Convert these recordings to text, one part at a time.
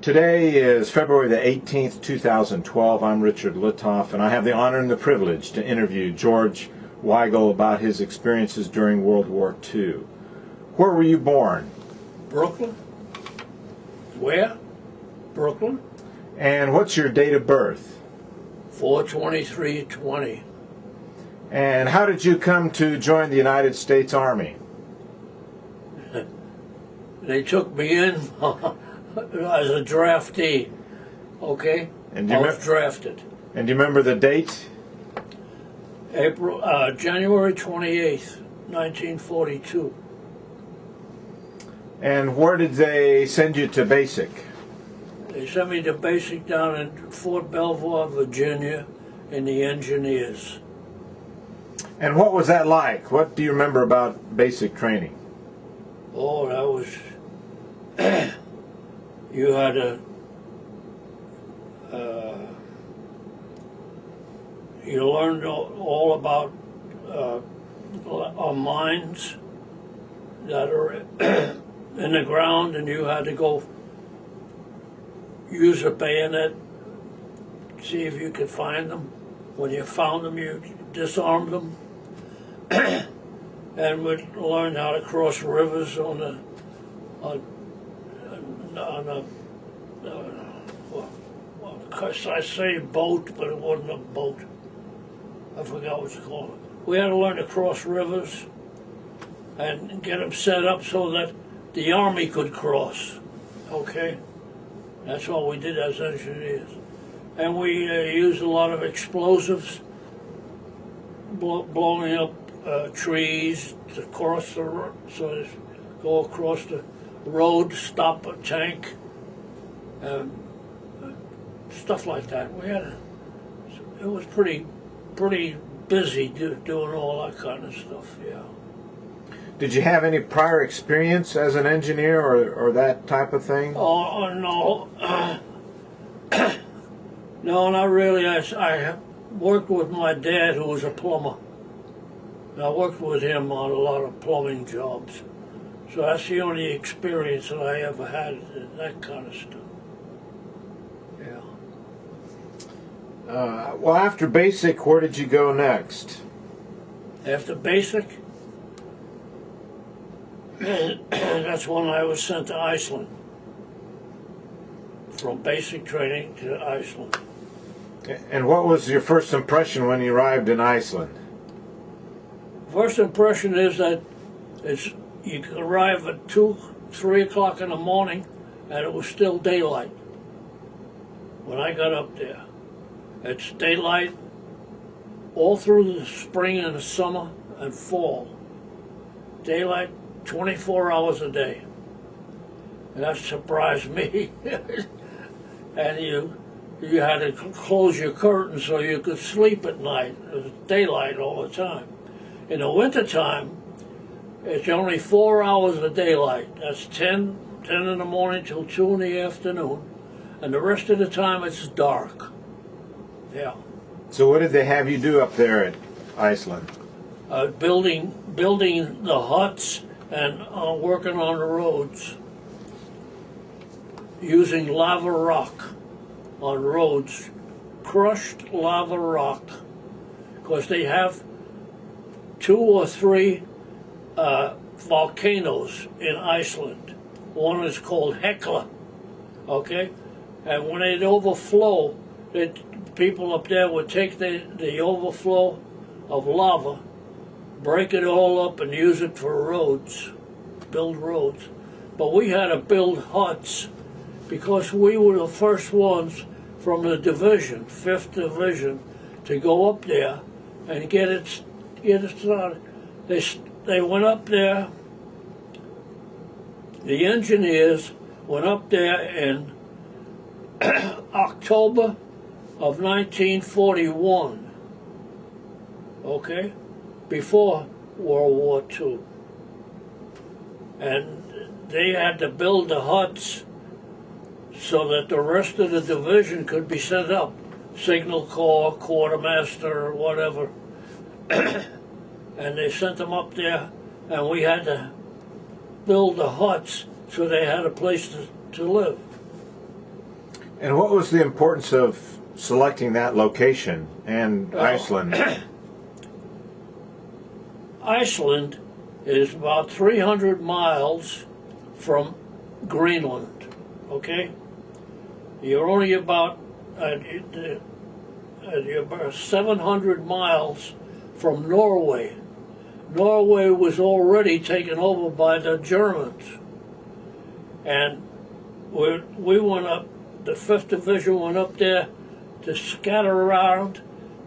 Today is February the 18th, 2012. I'm Richard Litov, and I have the honor and the privilege to interview George Weigele about his experiences during World War II. Where were you born? Brooklyn. Where? Brooklyn. And what's your date of birth? 4/23/20. And how did you come to join the United States Army? They took me in as a draftee. Okay? And I was drafted. And do you remember the date? January 28th, 1942. And where did they send you to basic? They sent me to basic down in Fort Belvoir, Virginia, in the engineers. And what was that like? What do you remember about basic training? Oh, that was... you had to... you learned all about our mines that are in the ground, and you had to go use a bayonet, see if you could find them. When you found them, you disarmed them. And we learned how to cross rivers on a I say boat, but it wasn't a boat. I forgot what you call it. We had to learn to cross rivers and get them set up so that the Army could cross. Okay? That's what we did as engineers. And we used a lot of explosives, blowing up trees to cross the road, so to go across the road, stop a tank, stuff like that. It was pretty busy doing all that kind of stuff. Yeah. Did you have any prior experience as an engineer or that type of thing? Oh no, no, not really. I worked with my dad, who was a plumber. I worked with him on a lot of plumbing jobs. So that's the only experience that I ever had in that kind of stuff. Yeah. Well, after basic, where did you go next? After basic, that's when I was sent to Iceland. From basic training to Iceland. And what was your first impression when you arrived in Iceland? First impression is that you could arrive at 2, 3 o'clock in the morning and it was still daylight when I got up there. It's daylight all through the spring and the summer and fall. Daylight 24 hours a day. And that surprised me. And you had to close your curtains so you could sleep at night. It was daylight all the time. In the wintertime, it's only 4 hours of daylight. That's 10 in the morning till 2 in the afternoon. And the rest of the time it's dark. Yeah. So what did they have you do up there at Iceland? Building the huts and working on the roads. Using lava rock on roads. Crushed lava rock. Because they have 2 or 3 volcanoes in Iceland. One is called Hekla, okay? And when it overflow, people up there would take the overflow of lava, break it all up and use it for roads, build roads. But we had to build huts because we were the first ones from the division, 5th Division, to go up there and get it started. They went up there, the engineers went up there in October of 1941, okay, before World War II. And they had to build the huts so that the rest of the division could be sent up, Signal Corps, Quartermaster, or whatever. And they sent them up there, and we had to build the huts so they had a place to live. And what was the importance of selecting that location and Iceland? Iceland is about 300 miles from Greenland, okay? You're only about, you're about 700 miles from Norway. Norway was already taken over by the Germans. And we went up, the 5th Division went up there to scatter around,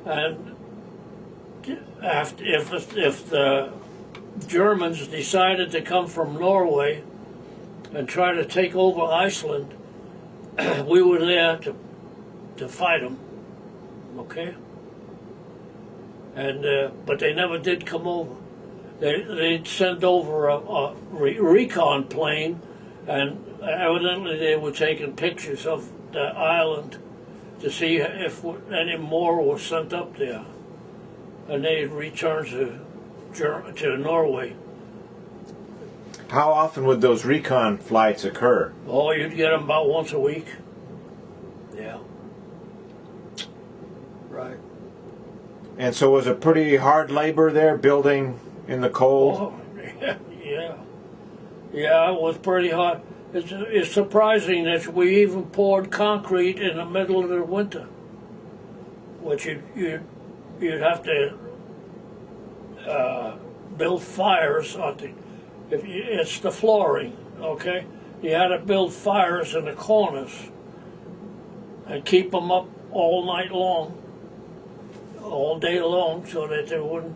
and if the Germans decided to come from Norway and try to take over Iceland, we were there to fight them, okay? And but they never did come over. They'd send over a recon plane, and evidently they were taking pictures of the island to see if any more were sent up there, and they'd return to Norway. How often would those recon flights occur? Oh, you'd get them about once a week. Yeah. Right. And so was it pretty hard labor there, building in the cold? Oh, yeah. Yeah, it was pretty hard. It's surprising that we even poured concrete in the middle of the winter, which you'd have to build fires on it's the flooring, okay? You had to build fires in the corners and keep them up all night long, all day long, so that they wouldn't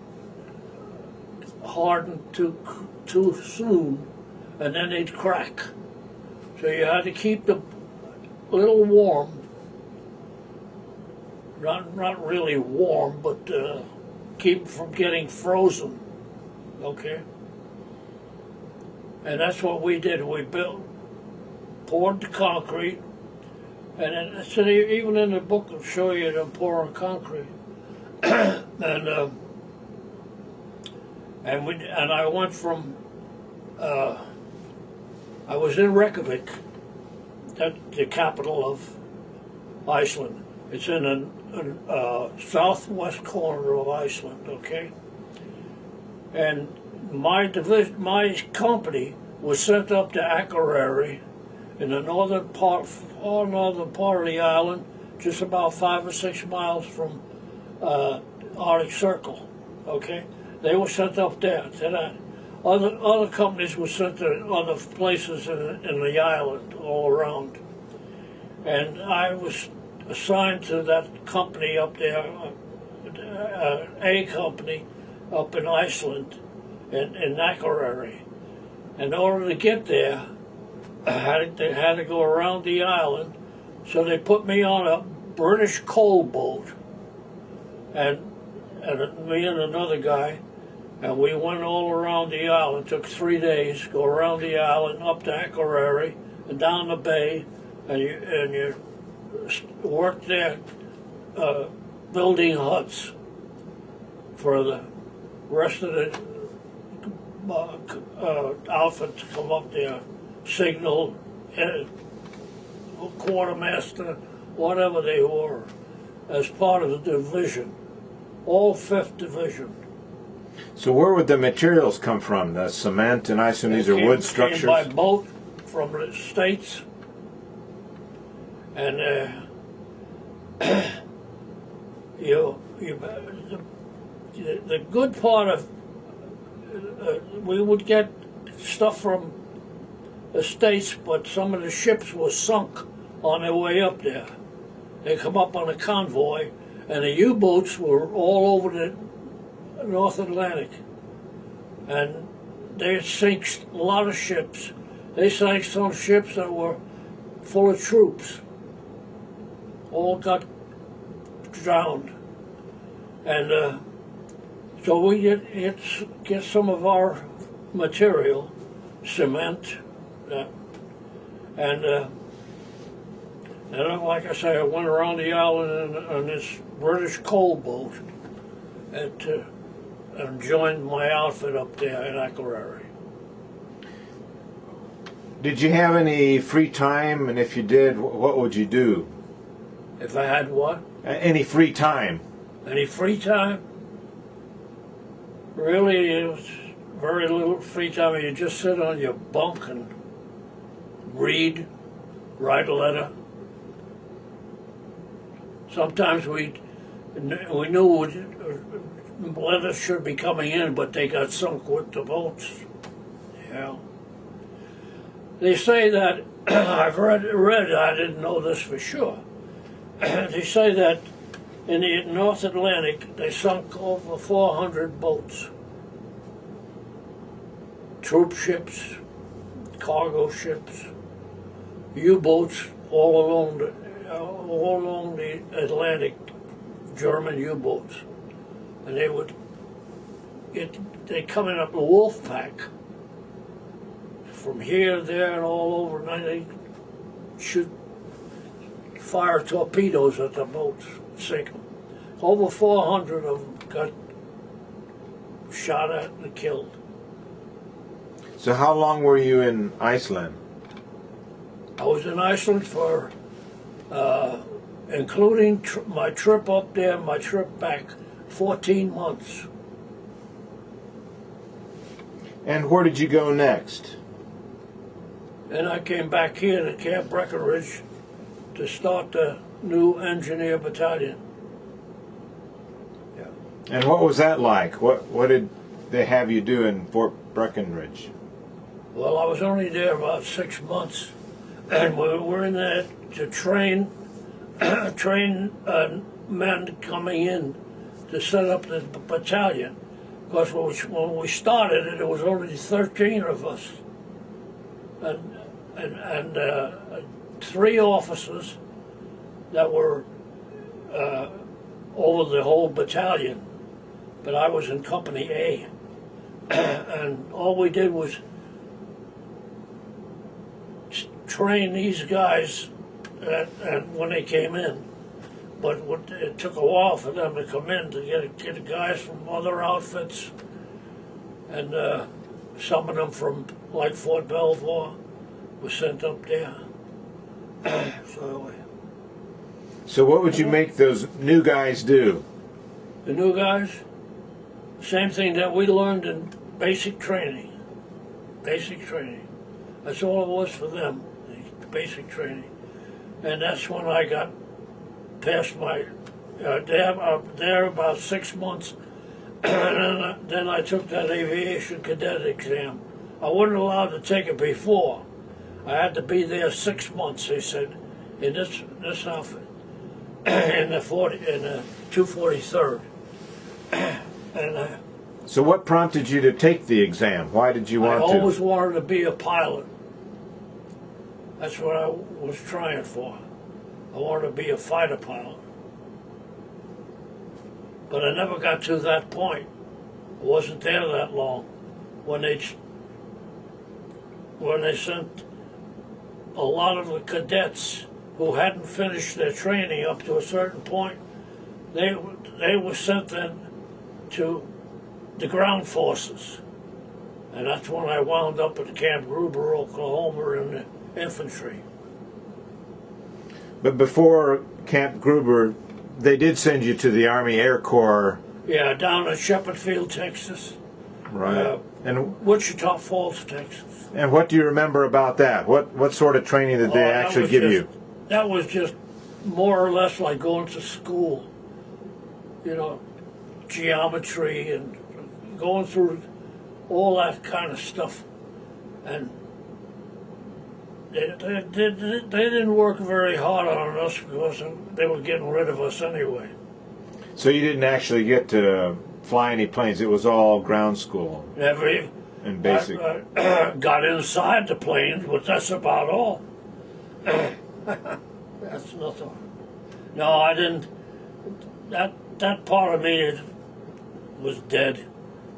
harden too soon, and then they'd crack. So you had to keep them a little warm, not really warm, but keep them from getting frozen, okay? And that's what we did. We poured the concrete, and then, so even in the book it'll show you them pouring concrete. And I went from, I was in Reykjavik, that's the capital of Iceland. It's in the southwest corner of Iceland, okay? And my company was sent up to Akureyri in the northern part of the island, just about 5 or 6 miles from Arctic Circle, okay? They were sent up there to that. Other companies were sent to other places in the island all around. And I was assigned to that company up there, a company up in Iceland, in Akureyri. In order to get there, they had to go around the island, so they put me on a British coal boat, and me and another guy, and we went all around the island. It took 3 days, go around the island, up to Akureyri, and down the bay, and you worked there building huts for the rest of the outfit to come up there, signal, quartermaster, whatever they were, as part of the division, all 5th Division. So where would the materials come from? The cement, and I assume these are wood structures? Came by boat from the States. And the good part of, we would get stuff from the States, but some of the ships were sunk on their way up there. They come up on a convoy, and the U-boats were all over the North Atlantic. And they sank a lot of ships. They sank some ships that were full of troops. All got drowned. And so we get some of our material, cement, and like I say, I went around the island on this British coal boat and joined my outfit up there in Akureyri. Did you have any free time? And if you did, what would you do? If I had what? Any free time? Any free time? Really, it was very little free time. You just sit on your bunk and read, write a letter. Sometimes we knew letters should be coming in, but they got sunk with the boats. Yeah. They say that, I've read, I didn't know this for sure. They say that in the North Atlantic, they sunk over 400 boats. Troop ships, cargo ships, U-boats all along the Atlantic, German U-boats. And they come in up the wolf pack from here, there, and all over, and they fire torpedoes at the boats, sink them. Over 400 of them got shot at and killed. So how long were you in Iceland? I was in Iceland for, including my trip up there, my trip back, 14 months. And where did you go next? Then I came back here to Camp Breckenridge to start the new engineer battalion. Yeah. And what was that like? What did they have you do in Fort Breckenridge? Well, I was only there about 6 months, and we were in there to train men coming in to set up the battalion. Because when we started it, there was only 13 of us, and 3 officers that were over the whole battalion. But I was in Company A, and all we did was train these guys and when they came in. But it took a while for them to come in to get guys from other outfits, and some of them from like Fort Belvoir were sent up there. So what would you make those new guys do? The new guys, same thing that we learned in basic training. Basic training. That's all it was for them, the basic training. And that's when I got past my, there about 6 months, and then I took that aviation cadet exam. I wasn't allowed to take it before. I had to be there 6 months, they said, in this outfit, in the 243rd. And so what prompted you to take the exam? Why did you want to? I always wanted to be a pilot. That's what I was trying for. I wanted to be a fighter pilot. But I never got to that point. I wasn't there that long. When they sent a lot of the cadets who hadn't finished their training up to a certain point, they were sent then to the ground forces. And that's when I wound up at Camp Gruber, Oklahoma, in the infantry. But before Camp Gruber, they did send you to the Army Air Corps. Yeah, down in Shepherd Field, Texas. Right. And Wichita Falls, Texas. And what do you remember about that? What sort of training did they actually give you? That was just more or less like going to school. You know, geometry and going through all that kind of stuff. And they didn't work very hard on us because they were getting rid of us anyway. So you didn't actually get to fly any planes? It was all ground school and basic. I got inside the planes, but that's about all. That's nothing. No, I didn't. That part of me was dead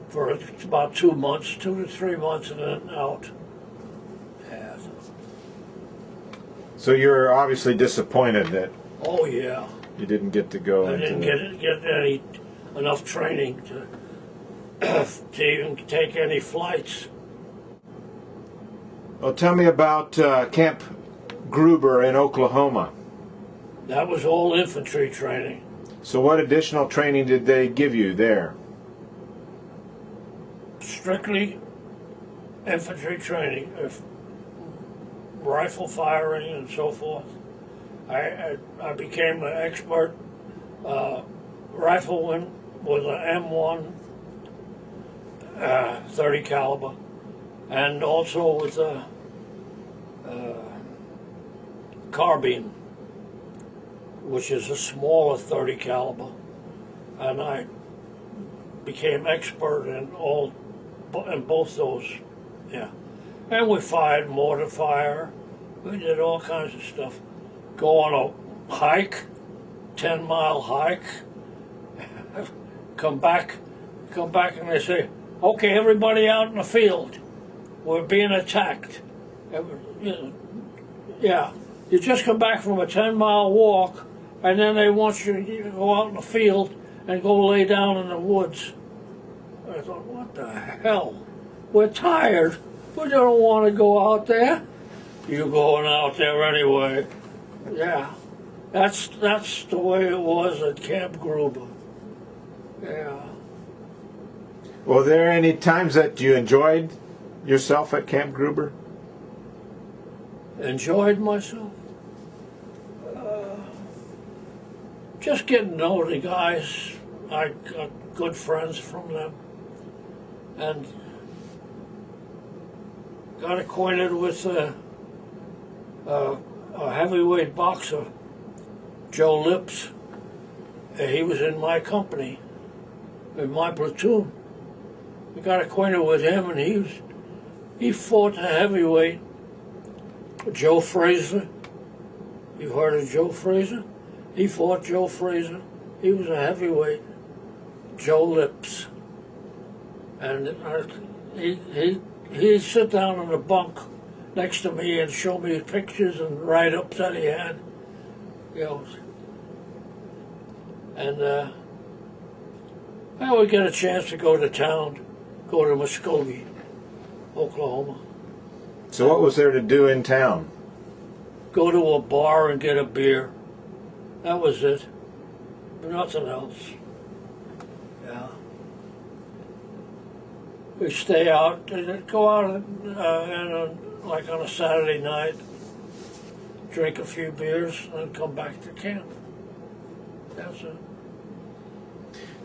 for about 2 months, 2 to 3 months, and then out. Yeah. So you're obviously disappointed that. Oh yeah. You didn't get to go. I didn't get enough training to even take any flights. Well, tell me about Camp Gruber in Oklahoma. That was all infantry training. So what additional training did they give you there? Strictly infantry training, rifle firing and so forth. I became an expert rifleman with an M1 .30 caliber, and also with a carbine, which is a smaller .30 caliber, and I became expert in both those. Yeah, and we fired mortar fire. We did all kinds of stuff. Go on a hike, 10-mile hike. come back, and they say, "Okay, everybody out in the field. We're being attacked." Yeah, you just come back from a 10-mile walk, and then they want you to go out in the field and go lay down in the woods. I thought, what the hell? We're tired. We don't want to go out there. You're going out there anyway. Yeah, that's the way it was at Camp Gruber. Yeah. Were there any times that you enjoyed yourself at Camp Gruber? Enjoyed myself? Just getting to know the guys. I got good friends from them. And got acquainted with a heavyweight boxer, Joe Lips. He was in my company, in my platoon. We got acquainted with him, and he fought a heavyweight, Joe Frazier. You've heard of Joe Frazier? He fought Joe Frazier. He was a heavyweight, Joe Lips. And he'd sit down in the bunk next to me and show me pictures and write-ups that he had, you know. And I would get a chance to go to town, go to Muskogee, Oklahoma. So what was there to do in town? Go to a bar and get a beer. That was it. Nothing else. Yeah. We stay out, go out and like on a Saturday night, drink a few beers, and come back to camp. That's it.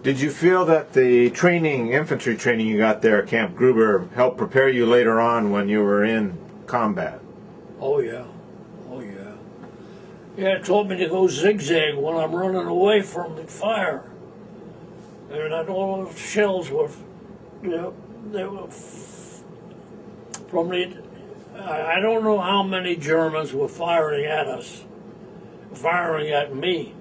Did you feel that the infantry training you got there at Camp Gruber helped prepare you later on when you were in combat? Oh yeah, oh yeah. Yeah, it taught me to go zigzag when I'm running away from the fire. And all those shells were, they were from the, I don't know how many Germans were firing at us, firing at me,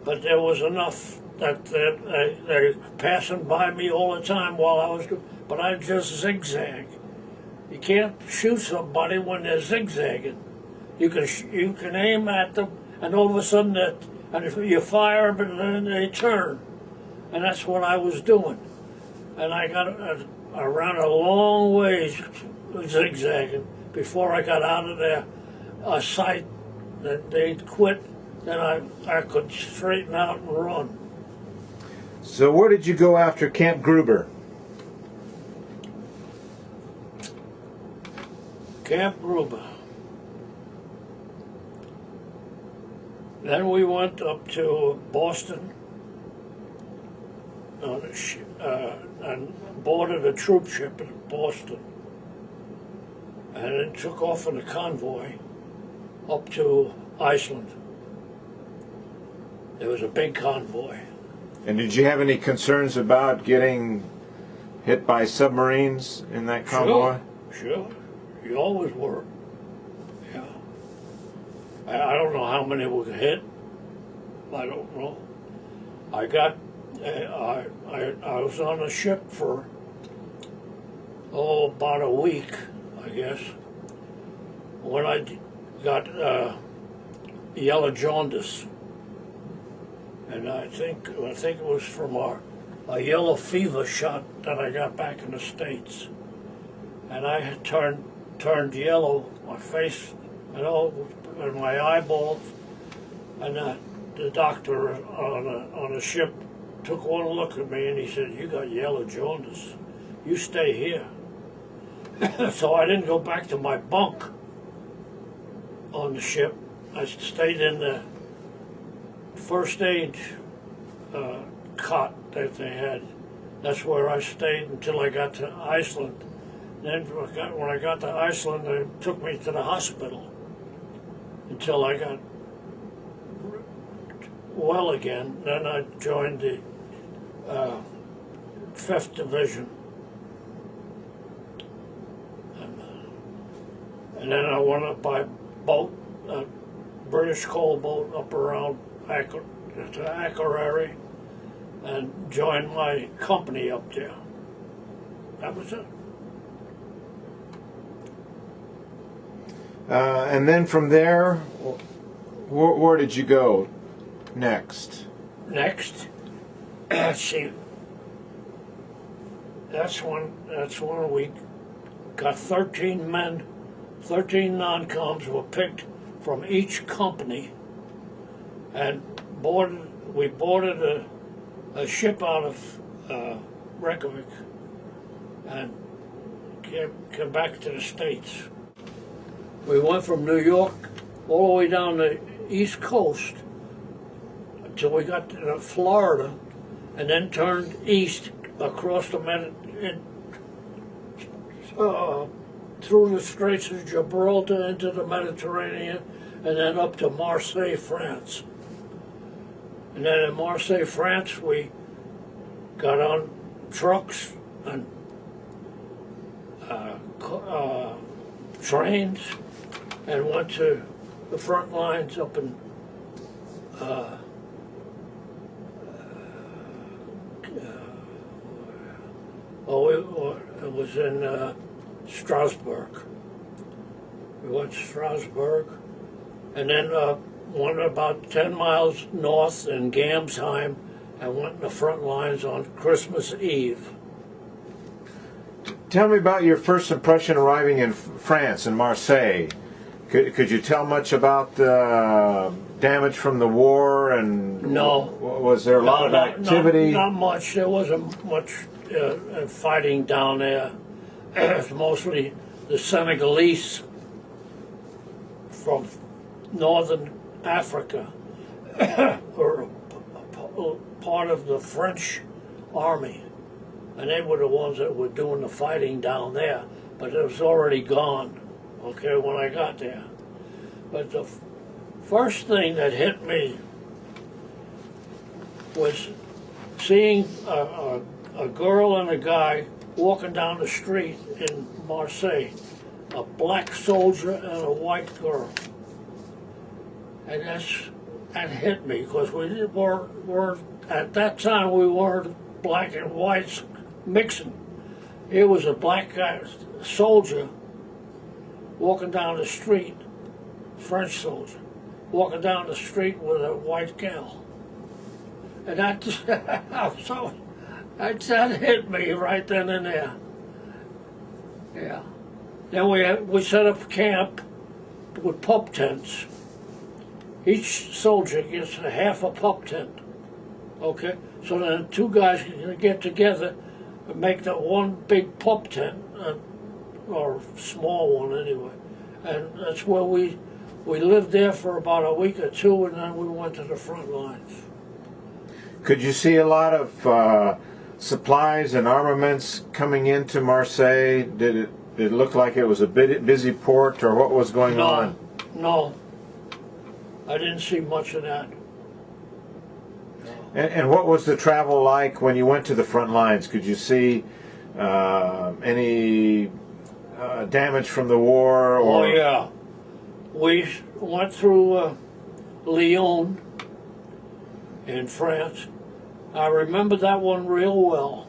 but there was enough that they were passing by me all the time while I was, but I just zigzag. You can't shoot somebody when they're zigzagging. You can aim at them, and all of a sudden and if you fire, but then they turn, and that's what I was doing. And I ran a long ways zigzagging before I got out of their sight. That they'd quit, then I could straighten out and run. So where did you go after Camp Gruber? Camp Gruber. Then we went up to Boston and boarded a troop ship in Boston, and then took off in a convoy up to Iceland. There was a big convoy. And did you have any concerns about getting hit by submarines in that convoy? Sure. You always were. Yeah. I don't know how many were hit. I don't know. I was on a ship for about a week, I guess, when I got yellow jaundice, and I think it was from a yellow fever shot that I got back in the States, and I had turned turned yellow, my face and all, and my eyeballs. And the doctor on a ship took one look at me and he said, "You got yellow jaundice. You stay here." So I didn't go back to my bunk on the ship. I stayed in the first aid cot that they had. That's where I stayed until I got to Iceland. Then when I got to Iceland, they took me to the hospital until I got well again. Then I joined the 5th Division. And then I went up by boat, a British coal boat up around Akerary, and joined my company up there. That was it. And then from there, where did you go next? Next, see, that's when we got 13 men, 13 non-coms were picked from each company, and we boarded a ship out of Reykjavik and came back to the States. We went from New York all the way down the East Coast until we got to Florida, and then turned east across the through the Straits of Gibraltar into the Mediterranean, and then up to Marseille, France. And then in Marseille, France, we got on trucks and trains and went to the front lines up in it was in Strasbourg. We went to Strasbourg, and then went about 10 miles north in Gamsheim and went in the front lines on Christmas Eve. Tell me about your first impression arriving in France, in Marseille. Could you tell much about the damage from the war? And no. Was there a lot of activity? Not much. There wasn't much fighting down there. It was mostly the Senegalese from northern Africa were part of the French army, and they were the ones that were doing the fighting down there, but it was already gone, okay, when I got there. But the first thing that hit me was seeing a girl and a guy walking down the street in Marseille, a black soldier and a white girl. And that hit me, because we weren't at that time, we weren't black and whites mixing. Here was a black guy, soldier walking down the street, French soldier, walking down the street with a white gal. And that hit me right then and there. Yeah. Then we set up camp with pup tents. Each soldier gets half a pup tent. Okay? So then two guys can get together and make that one big pup tent, or small one anyway. And that's where we lived there for about a week or two, and then we went to the front lines. Could you see a lot of supplies and armaments coming into Marseille? Did it look like it was a busy port, or what was going on? No. I didn't see much of that. And what was the travel like when you went to the front lines? Could you see any damage from the war? Or? Oh, yeah. We went through Lyon in France. I remember that one real well.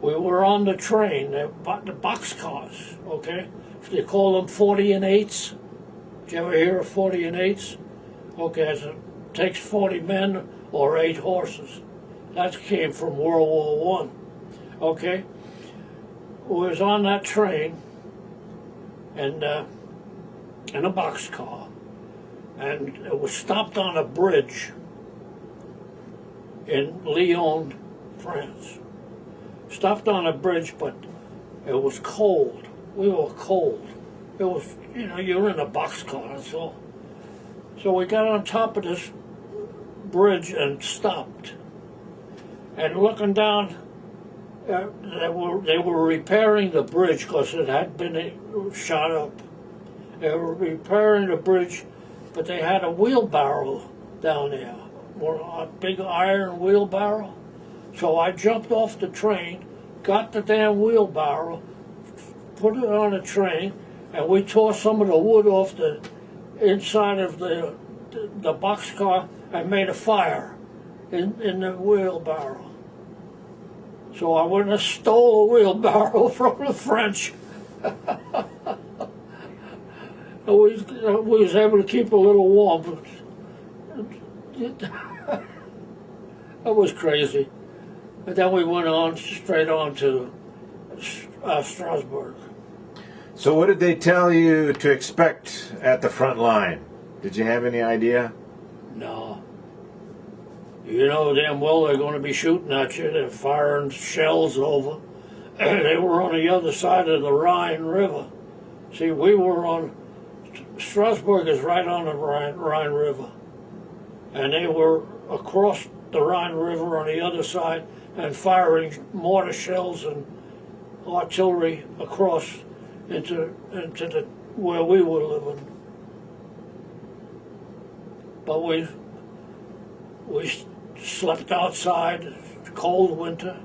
We were on the train, the boxcars, okay? They call them 40 and 8s. Did you ever hear of 40 and 8s? Okay, so it takes 40 men or 8 horses. That came from World War I. Okay? We was on that train, and in a boxcar, and it was stopped on a bridge in Lyon, France. Stopped on a bridge, but it was cold. We were cold. It was, you know, you're in a boxcar, that's all. So we got on top of this bridge and stopped. And looking down, they were repairing the bridge because it had been shot up. They were repairing the bridge, but they had a wheelbarrow down there, a big iron wheelbarrow. So I jumped off the train, got the damn wheelbarrow, put it on the train, and we tore some of the wood off the inside of the boxcar and made a fire in the wheelbarrow. So I went and stole a wheelbarrow from the French. We was able to keep a little warm, but that was crazy. And then we went on straight on to Strasbourg. So what did they tell you to expect at the front line? Did you have any idea? No. You know damn well they're going to be shooting at you. They're firing shells over. They were on the other side of the Rhine River. See, we were on... Strasbourg is right on the Rhine River. And they were across the Rhine River on the other side and firing mortar shells and artillery across into the where we were living. But we slept outside, cold winter,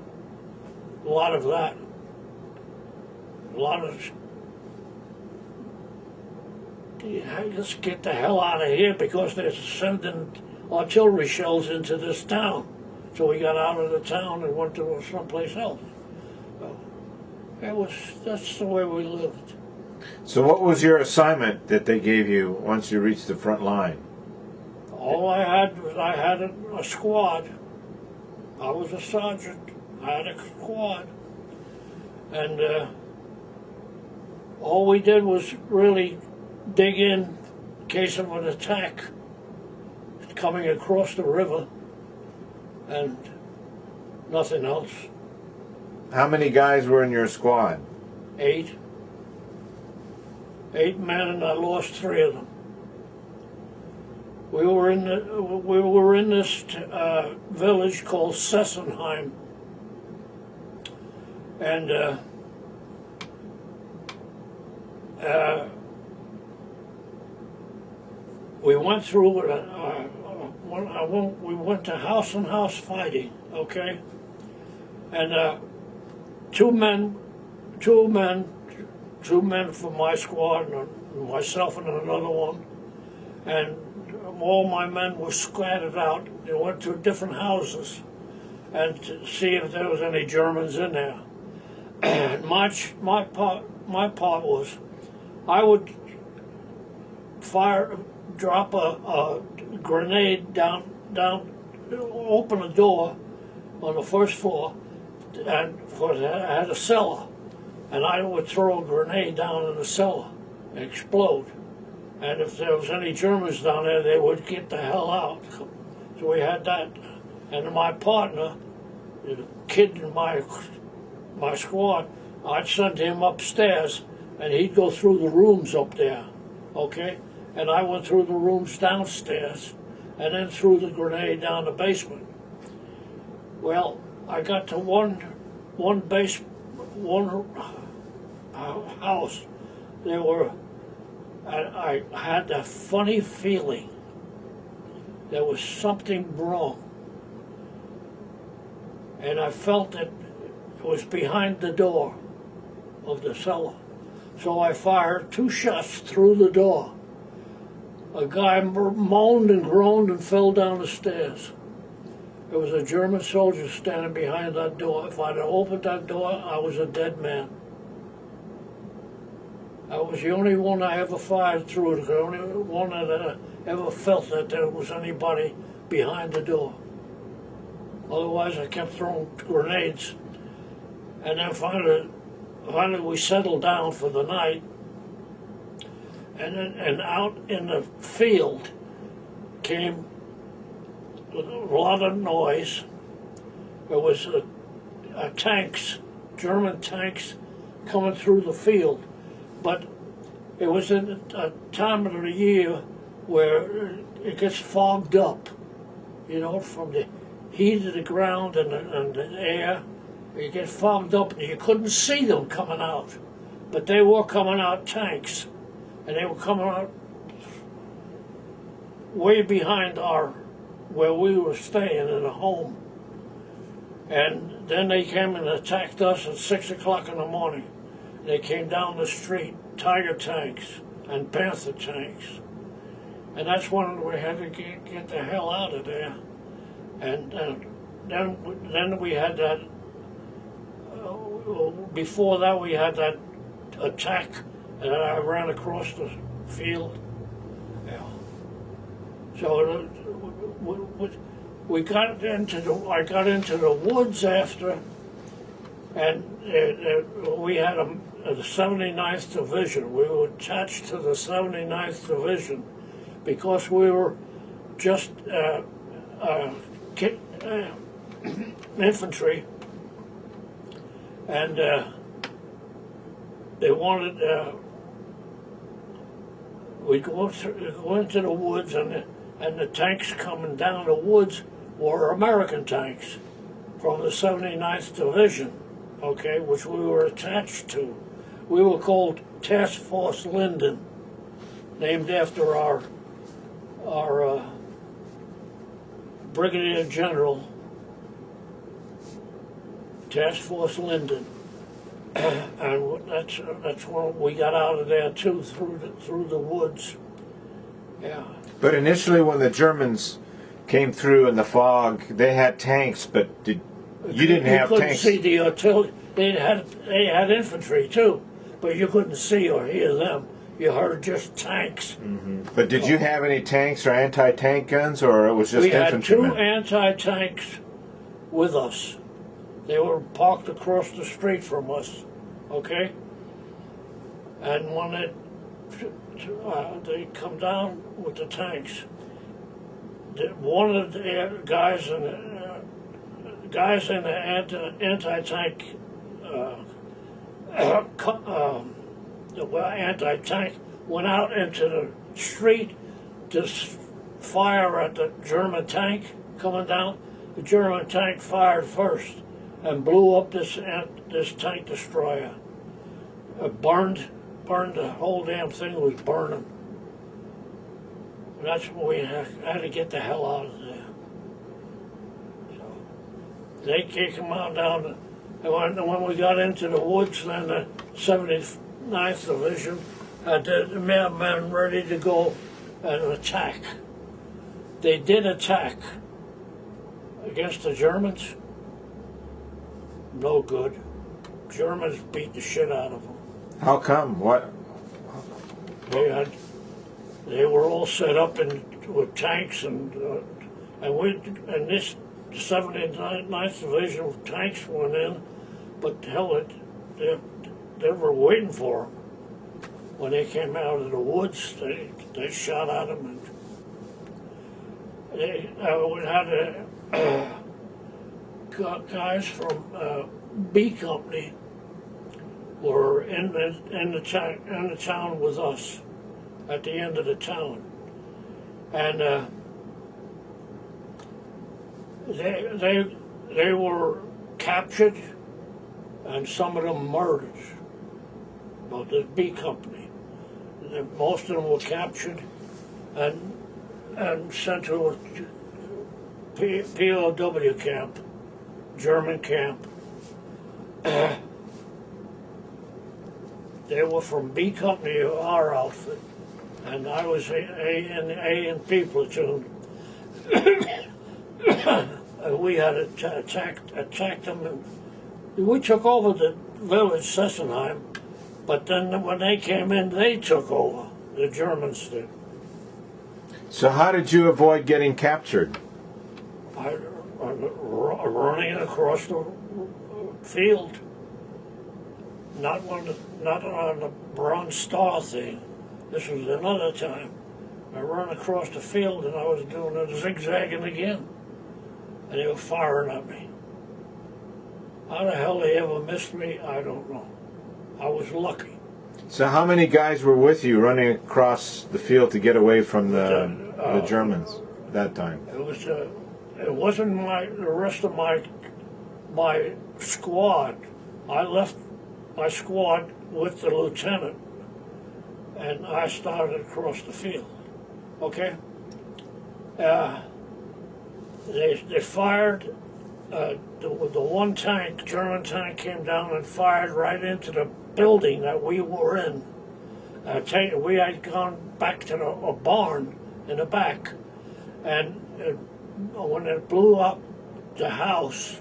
a lot of that. A lot of, let's get the hell out of here because they're sending artillery shells into this town. So we got out of the town and went to someplace else. So that's the way we lived. So what was your assignment that they gave you once you reached the front line? All I had was a squad. I was a sergeant. I had a squad. And all we did was really dig in case of an attack coming across the river and nothing else. How many guys were in your squad? 8 men, and I lost 3 of them. We were in this village called Sessenheim, and we went through. We went to house and house fighting. Okay, and two men from my squad, and myself and another one, and all my men were scattered out. They went to different houses and to see if there was any Germans in there. And my part was, I would drop a grenade down, open a door on the first floor, and I had a cellar, and I would throw a grenade down in the cellar and explode. And if there was any Germans down there, they would get the hell out. So we had that. And my partner, the kid in my squad, I'd send him upstairs, and he'd go through the rooms up there, okay? And I went through the rooms downstairs, and then threw the grenade down the basement. Well, I got to one house. There were. I had a funny feeling there was something wrong. And I felt that it was behind the door of the cellar. So I fired 2 shots through the door. A guy moaned and groaned and fell down the stairs. There was a German soldier standing behind that door. If I'd have opened that door, I was a dead man. I was the only one I ever fired through it, the only one that I ever felt that there was anybody behind the door. Otherwise, I kept throwing grenades. And then finally we settled down for the night, and out in the field came a lot of noise. There was tanks, German tanks, coming through the field, but it was in a time of the year where it gets fogged up, you know, from the heat of the ground and the air. It gets fogged up and you couldn't see them coming out. But they were coming out tanks, and they were coming out way behind where we were staying in a home. And then they came and attacked us at 6 o'clock in the morning. They came down the street, Tiger tanks and Panther tanks. And that's when we had to get the hell out of there. And then we had that, before that we had that attack that I ran across the field. Yeah. So we got into I got into the woods after, and we had the 79th Division. We were attached to the 79th Division because we were just infantry, and they wanted we go into the woods, and the tanks coming down the woods were American tanks from the 79th Division, okay, which we were attached to. We were called Task Force Linden, named after our Brigadier General, Task Force Linden. And that's when we got out of there too, through the woods. Yeah. But initially, when the Germans came through in the fog, they had tanks, but you didn't have tanks. You couldn't see the artillery. They had infantry too, but you couldn't see or hear them. You heard just tanks. Mm-hmm. But did you have any tanks or anti-tank guns, or it was just infantrymen? We had 2 anti-tanks with us. They were parked across the street from us, okay? And when they come down with the tanks, one of the guys in the anti-tank anti-tank went out into the street to fire at the German tank coming down. The German tank fired first and blew up this tank destroyer. It burned the whole damn thing was burning. And that's when we had to get the hell out of there. So they kicked them out down. And when we got into the woods, then the 79th Division had the men ready to go and attack. They did attack against the Germans. No good. Germans beat the shit out of them. How come? What? They were all set up with tanks, and this 79th Division tanks went in, but hell, they were waiting for them. When they came out of the woods, they shot at them, and we had guys from B Company were in the town with us at the end of the town, and they were captured, and some of them murdered. But the B Company, most of them were captured and sent to a POW camp, German camp. They were from B Company, our outfit, and I was in the A and P platoon. We had attacked them, and we took over the village, Sessenheim, but then when they came in, they took over. The Germans did. So how did you avoid getting captured? Running across the field. Not on the Bronze Star thing. This was another time. I run across the field and I was doing a zigzagging again. And they were firing at me. How the hell they ever missed me, I don't know. I was lucky. So how many guys were with you running across the field to get away from the Germans at that time? It wasn't the rest of my squad. I left my squad with the lieutenant, and I started across the field. Okay. They fired. The one tank, German tank, came down and fired right into the building that we were in. We had gone back to a barn in the back, and when it blew up the house,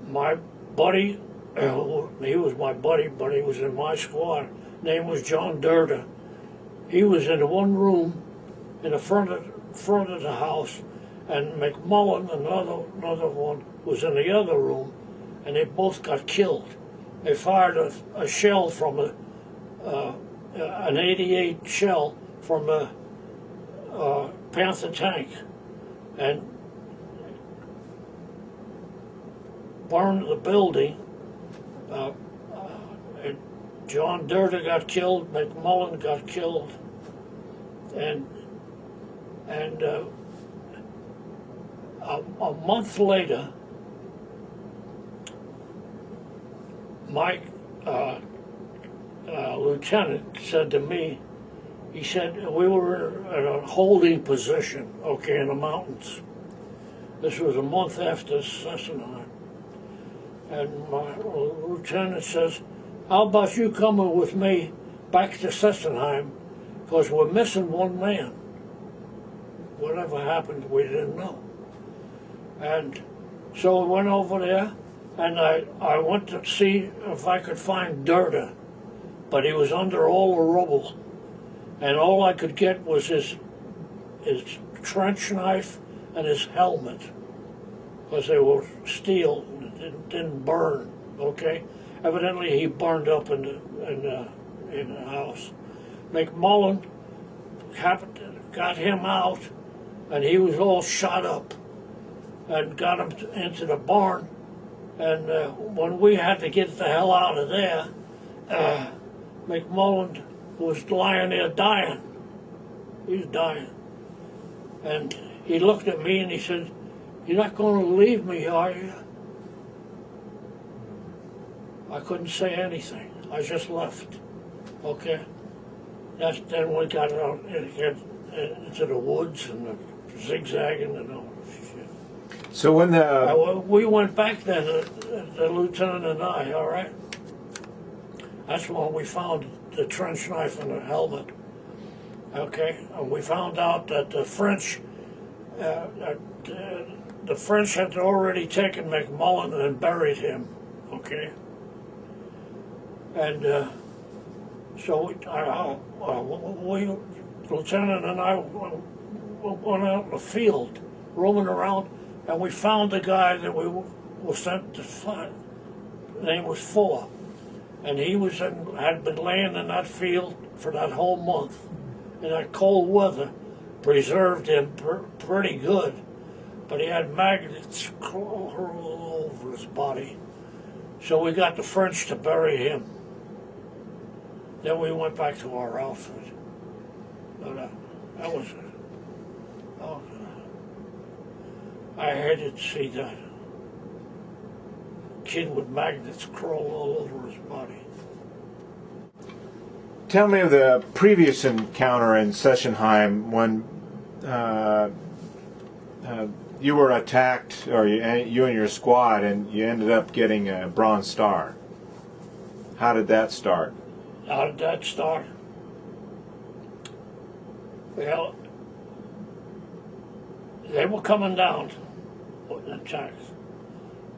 my buddy, he was my buddy, but he was in my squad. Name was John Durda. He was in one room in the front of the house, and McMullen, another one, was in the other room, and they both got killed. They fired a shell from an 88 shell from a Panther tank, and burned the building. John Durda got killed, McMullen got killed, and a month later, my lieutenant said to me, he said, we were in a holding position, okay, in the mountains. This was a month after Sessenheim. And my lieutenant says, how about you coming with me back to Sessenheim, because we're missing one man. Whatever happened, we didn't know. And so I went over there, and I went to see if I could find Durda, but he was under all the rubble. And all I could get was his trench knife and his helmet, because they were steel and didn't burn, okay? Evidently he burned up in the house. McMullen got him out, and he was all shot up, and got him into the barn. And when we had to get the hell out of there, McMullen was lying there dying. He was dying. And he looked at me and he said, "You're not going to leave me, are you?" I couldn't say anything. I just left. Okay? Then we got out into the woods and the zigzagging and all this shit. So when we went back then, the lieutenant and I, all right? That's when we found the trench knife and the helmet. Okay? And we found out that the French had already taken McMullen and buried him. Okay? And so we, lieutenant and I, went out in the field, roaming around, and we found the guy that we were sent to find. His name was Four, and he had been laying in that field for that whole month. In that cold weather, preserved him pretty good, but he had maggots all over his body. So we got the French to bury him. Then we went back to our outfit. But that was it. Oh, I hated to see that kid with magnets crawl all over his body. Tell me of the previous encounter in Sessenheim when you were attacked, or you and your squad, and you ended up getting a Bronze Star. How did that start? How did that start? Well, they were coming down, putting attacks,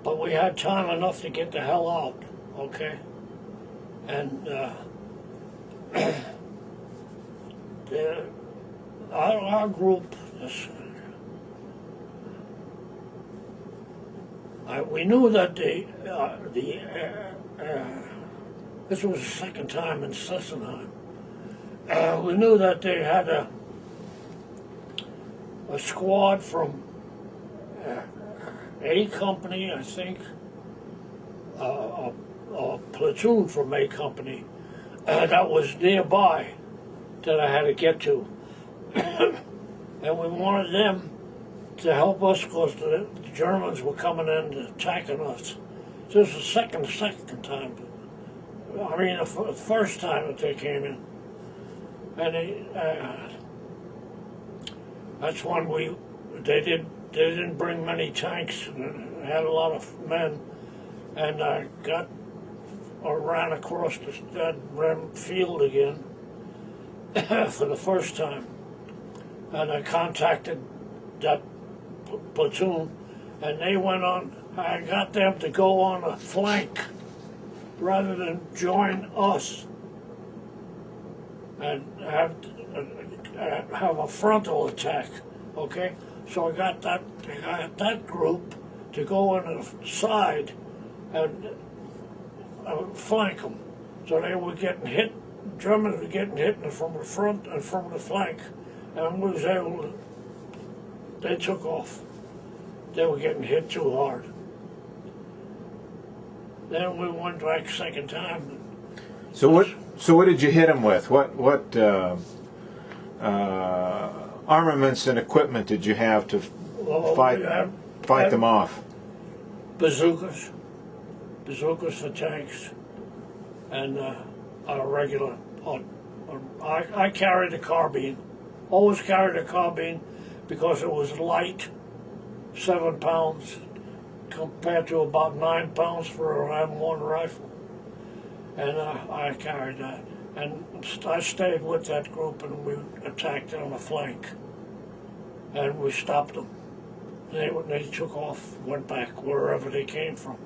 but we had time enough to get the hell out, okay? And our group, we knew that this was the second time in Sessenheim, we knew that they had a squad from A Company, I think, a platoon from A Company that was nearby that I had to get to. And we wanted them to help us because the Germans were coming in and attacking us. This was the second time. I mean, the first time that they came in. And that's when they didn't bring many tanks. They had a lot of men, and I ran across that rim field again for the first time, and I contacted that platoon, and they went on. I got them to go on a flank rather than join us and have a frontal attack. Okay, so I got that group to go on the side and flank them. So they were getting hit. Germans were getting hit from the front and from the flank, and we was able to. They took off. They were getting hit too hard. Then we went back second time. So what did you hit them with? What armaments and equipment did you have to fight them off? Bazookas for tanks, and regular. I carried a carbine. Always carried a carbine because it was light, 7 pounds, compared to about 9 pounds for an M1 rifle. And I carried that. And I stayed with that group, and we attacked on the flank. And we stopped them. They took off, went back wherever they came from.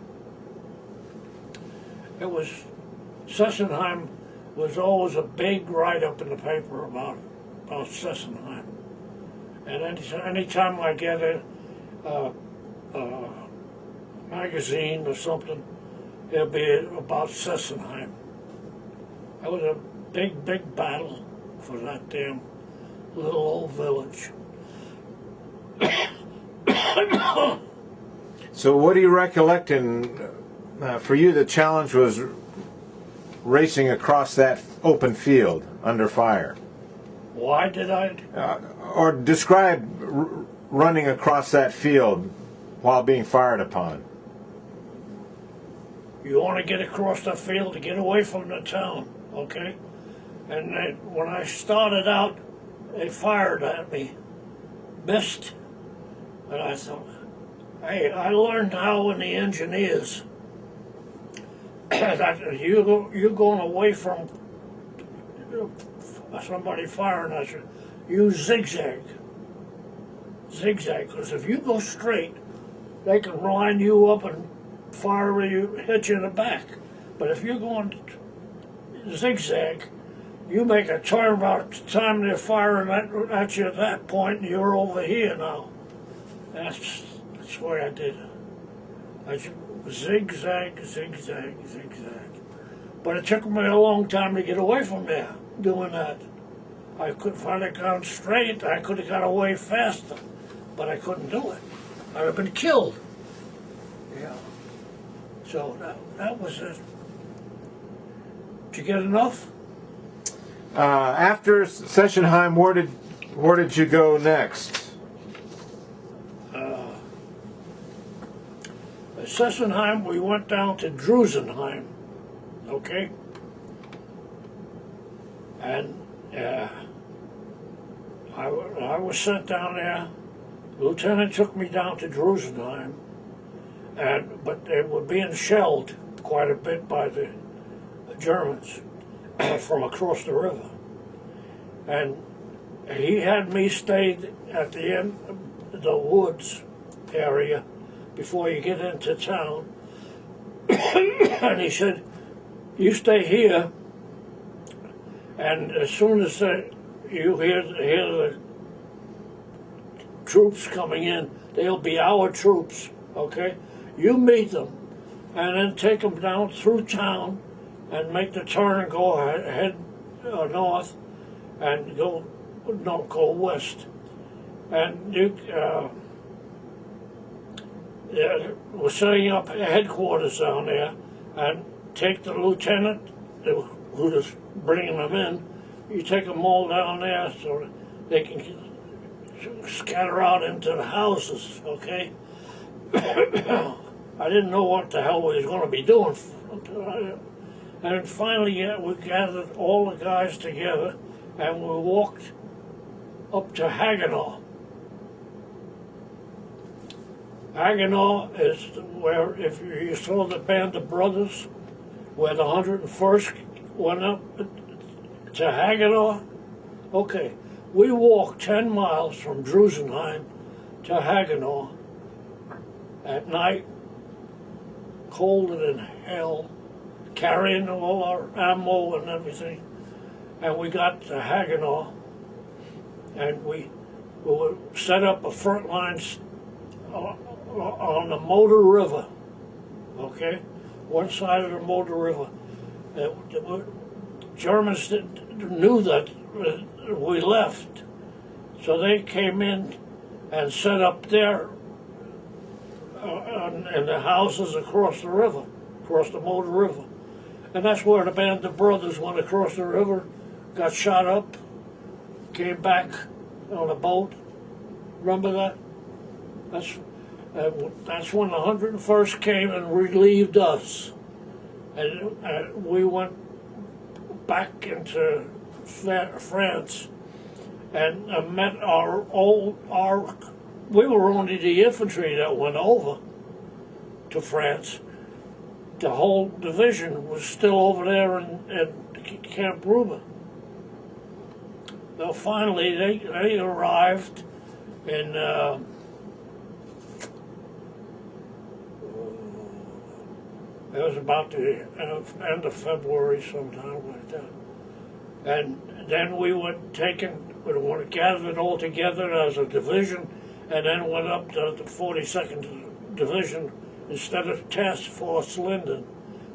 It was, Sessenheim was always a big write-up in the paper about Sessenheim. And any time I get a magazine or something, it'll be about Sessenheim. That was a big battle for that damn little old village. So what do you recollect for you the challenge was racing across that open field under fire? Why did I? Or describe running across that field while being fired upon. You want to get across the field to get away from the town, okay? And when I started out, they fired at me, missed, and I thought, hey, I learned how in the engineers that you're going away from somebody firing at you, you zigzag, because if you go straight, they can line you up and fire you, hit you in the back. But if you're going zigzag, you make a turn about the time they're firing at you at that point, and you're over here now. That's the way I did it. I zigzag. But it took me a long time to get away from there doing that. If I'd have gone straight, I could have got away faster, but I couldn't do it. I'd have been killed. Yeah. So that was it. Did you get enough? After Sessenheim, where did you go next? At Sessenheim, we went down to Drusenheim, okay? And I was sent down there. The lieutenant took me down to Drusenheim, but they were being shelled quite a bit by the Germans from across the river. And he had me stay at the end of the woods area before you get into town. And he said, you stay here, and as soon as you hear the troops coming in, they'll be our troops, okay? You meet them, and then take them down through town and make the turn and go head north, and go west. And we're setting up headquarters down there, and take the lieutenant who was bringing them in. You take them all down there so they can scatter out into the houses, okay? I didn't know what the hell we was going to be doing. And finally, we gathered all the guys together, and we walked up to Haguenau. Haguenau is where, if you saw the Band of Brothers, where the 101st went up to Haguenau. Okay, we walked 10 miles from Drusenheim to Haguenau at night, colder than hell, carrying all our ammo and everything. And we got to Haguenau, and we would set up a front line on the Motor River, okay? One side of the Motor River. The Germans knew that we left, so they came in and set up there in the houses across the river, across the Motor River. And that's where the Band of Brothers went across the river, got shot up, came back on a boat. Remember that? That's when the 101st came and relieved us. And we went back into France and met we were only the infantry that went over to France. The whole division was still over there in Camp Gruber. Now finally they arrived in it was about the end of February, sometime like that. And then we were gathered it all together as a division, and then went up to the 42nd Division instead of Task Force Linden.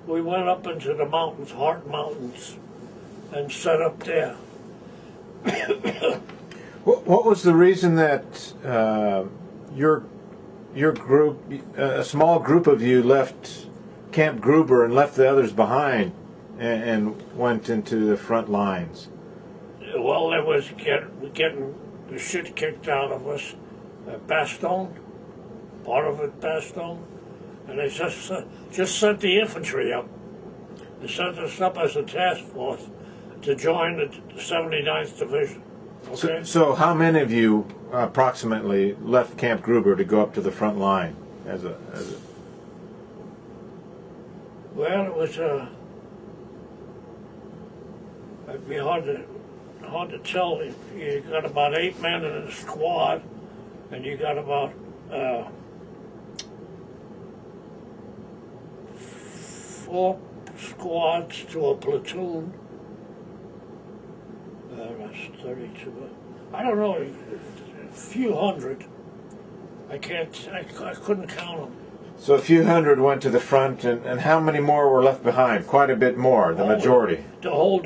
We went up into the mountains, Heart Mountains, and set up there. What was the reason that your group, a small group of you, left Camp Gruber and left the others behind and went into the front lines? Well, it was getting the shit kicked out of us at Bastogne, part of it Bastogne, and they just sent the infantry up. They sent us up as a task force to join the 79th Division. Okay? So how many of you approximately left Camp Gruber to go up to the front line as a Well, it was it'd be hard to tell. You got about 8 men in a squad, and you got about 4 squads to a platoon. That's 32. I don't know, a few hundred. I couldn't count them. So a few hundred went to the front, and how many more were left behind? Quite a bit more, the majority. The whole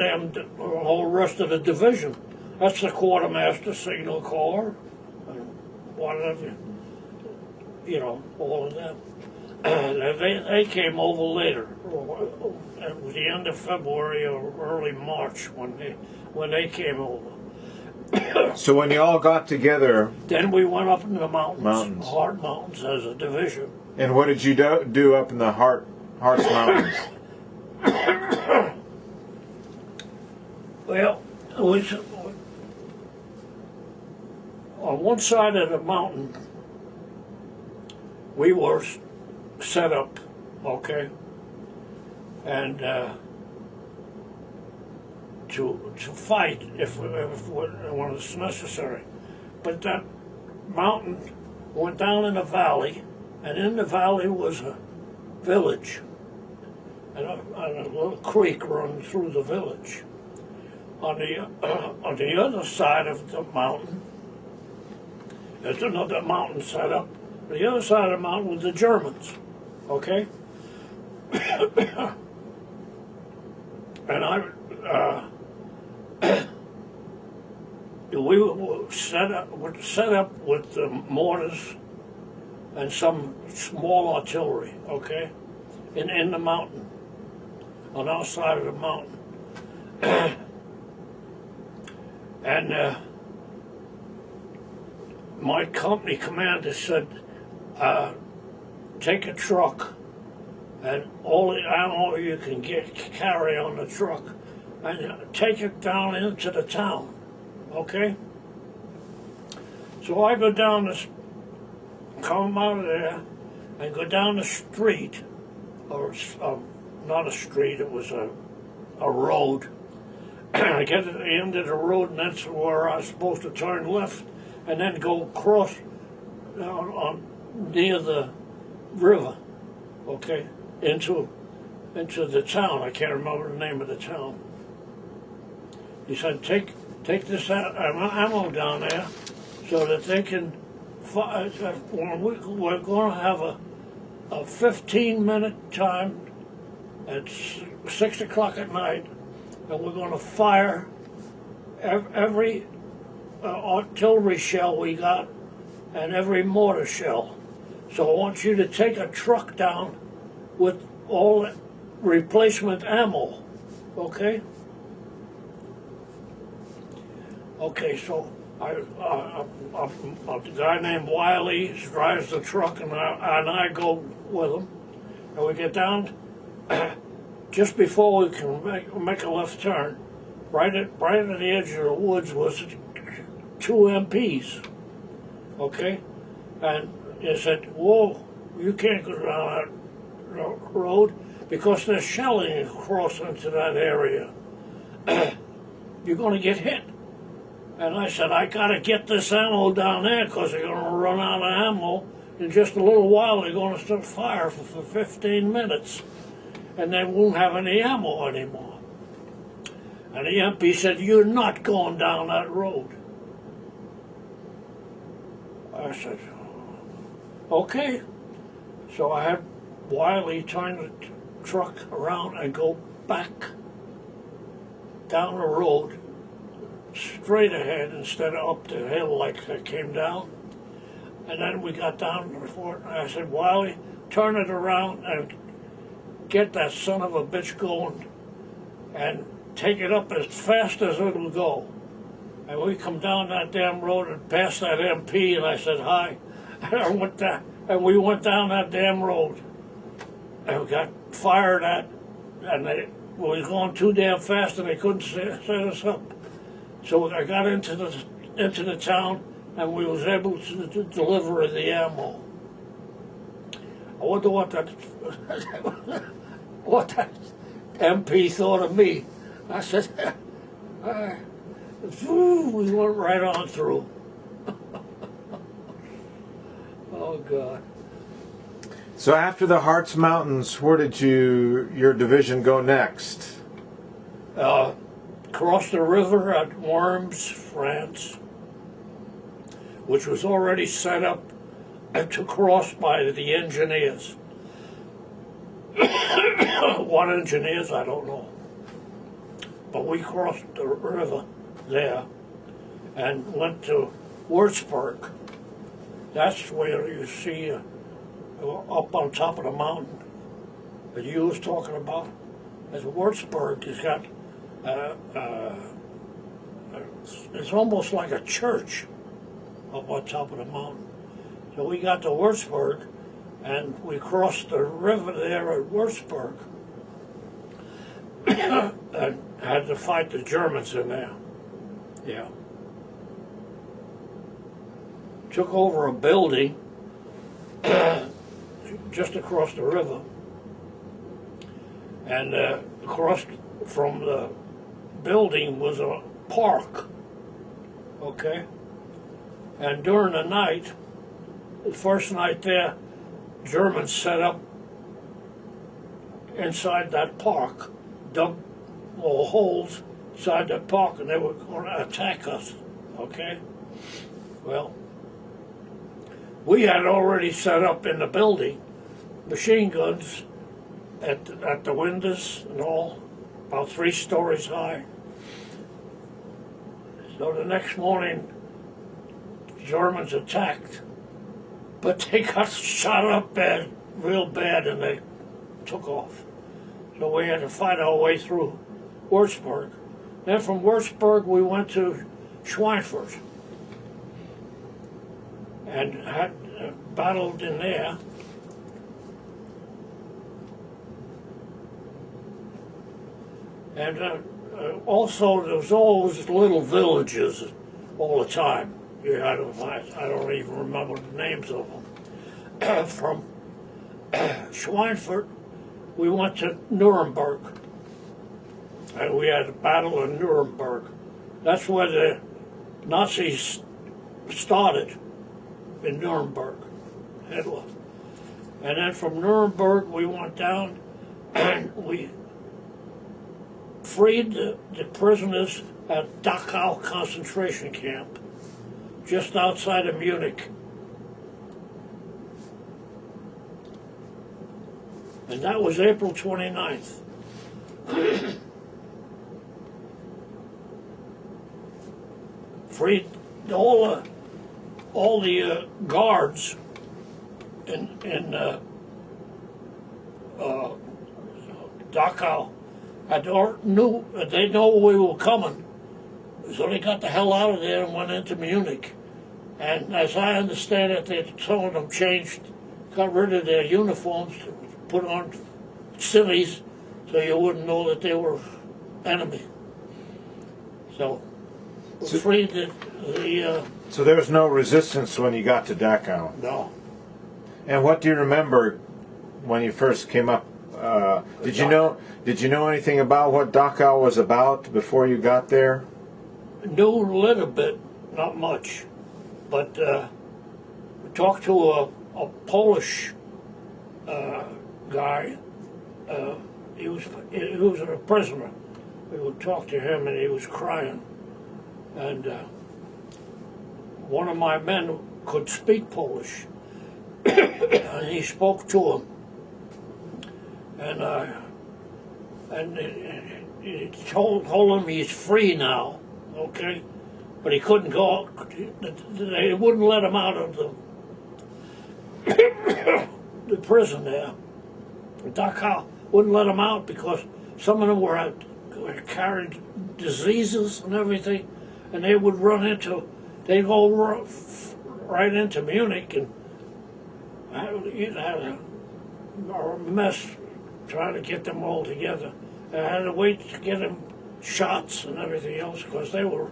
rest of the division. That's the quartermaster, signal corps, whatever, all of them. They came over later. It was the end of February or early March when they came over. So when you all got together, then we went up in the mountains. Heart Mountains as a division. And what did you do up in the Hearts Mountains? Well, it was on one side of the mountain. We were set up, okay, and to fight if when it's necessary. But that mountain went down in a valley, and in the valley was a village, and a little creek running through the village. On the other side of the mountain, there's another mountain set up. The other side of the mountain was the Germans, okay? And we were set up with mortars and some small artillery, okay, in the mountain, on our side of the mountain. And my company commander said, take a truck and all the ammo you can carry on the truck and take it down into the town, okay? So I go down this, come out of there and go down the street, or not a street, it was a road. I get to the end of the road, and that's where I was supposed to turn left and then go across near the river, okay, into the town. I can't remember the name of the town. He said, take this ammo down there so that they can fire. We're going to have a 15-minute time at 6 o'clock at night, and we're going to fire every artillery shell we got and every mortar shell. So I want you to take a truck down with all replacement ammo, okay? Okay, so a guy named Weigele drives the truck, and I go with him, and we get down just before we can make a left turn. Right at the edge of the woods was 2 MPs, okay? And he said, whoa, you can't go down that road because they're shelling across into that area. You're going to get hit. And I said, I got to get this ammo down there because they're going to run out of ammo. In just a little while, they're going to start fire for 15 minutes. And they won't have any ammo anymore. And the MP said, you're not going down that road. I said, okay. So I had Weigele turn the truck around and go back down the road straight ahead instead of up the hill like I came down. And then we got down to the fort, and I said, Weigele, turn it around and get that son of a bitch going and take it up as fast as it'll go. And we come down that damn road and past that MP, and I said, hi. And we went down that damn road. And we got fired at, and we was going too damn fast, and they couldn't set us up. So I got into the town, and we was able to deliver the ammo. I wonder what that MP thought of me. I said, we went right on through. Oh, God. So after the Harz Mountains, where did your division go next? Crossed the river at Worms, France, which was already set up to cross by the engineers. What engineers, I don't know. But we crossed the river there and went to Würzburg. That's where you see up on top of the mountain that you was talking about. As Würzburg has got, it's almost like a church up on top of the mountain. So we got to Würzburg, and we crossed the river there at Würzburg and had to fight the Germans in there. Yeah. Took over a building just across the river, and across from the building was a park, okay? And during the night, the first night there, Germans set up inside that park, dug all holes inside that park, and they were going to attack us, okay? Well, we had already set up in the building machine guns at the windows and all, about 3 stories high. So the next morning, the Germans attacked, but they got shot up bad, real bad, and they took off. So we had to fight our way through Würzburg. Then from Würzburg we went to Schweinfurt and had battled in there. And also there was always little villages all the time. I don't even remember the names of them. From Schweinfurt we went to Nuremberg. And we had a battle in Nuremberg. That's where the Nazis started, in Nuremberg, Hitler. And then from Nuremberg we went down and we freed the prisoners at Dachau concentration camp, just outside of Munich. And that was April 29th. Freed all the guards in Dachau. They know we were coming, so they got the hell out of there and went into Munich. And as I understand it, some of them got rid of their uniforms, put on civvies, so you wouldn't know that they were enemy. So freed the So there was no resistance when you got to Dachau? No. And what do you remember when you first came up? Did you know anything about what Dachau was about before you got there? Knew a little bit, not much. But we talked to a Polish guy. He was a prisoner. We would talk to him and he was crying. And one of my men could speak Polish, and he spoke to him, and he told him he's free now, okay, but he couldn't go. They wouldn't let him out of the prison there. Dachau wouldn't let him out because some of them were carried diseases and everything, and they would they'd go right into Munich and you'd have a mess trying to get them all together. I had to wait to get them shots and everything else because they were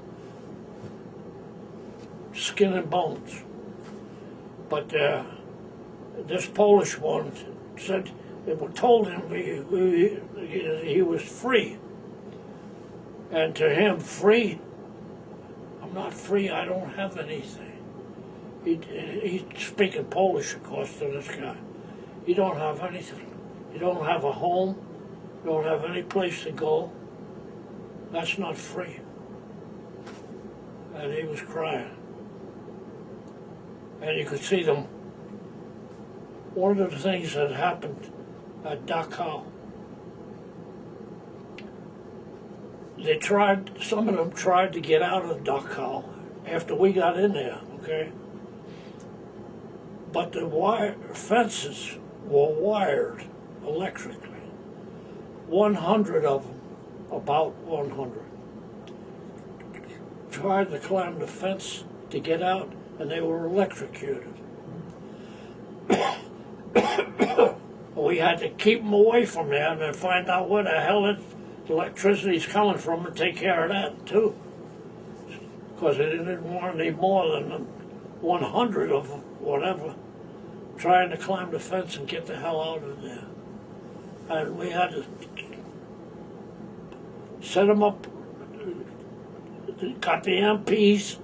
skin and bones. But this Polish one said, it told him he was free. And to him, free, I'm not free, I don't have anything. He's speaking Polish, of course, to this guy. You don't have anything. You don't have a home. You don't have any place to go. That's not free. And he was crying. And you could see them. One of the things that happened at Dachau, some of them tried to get out of Dachau after we got in there, okay? But the fences were wired electrically. 100 of them, about 100, tried to climb the fence to get out, and they were electrocuted. We had to keep them away from there and then find out where the hell the electricity's coming from and take care of that too. Because they didn't want any more than 100 of them, whatever, trying to climb the fence and get the hell out of there. And we had to set them up, got the MPs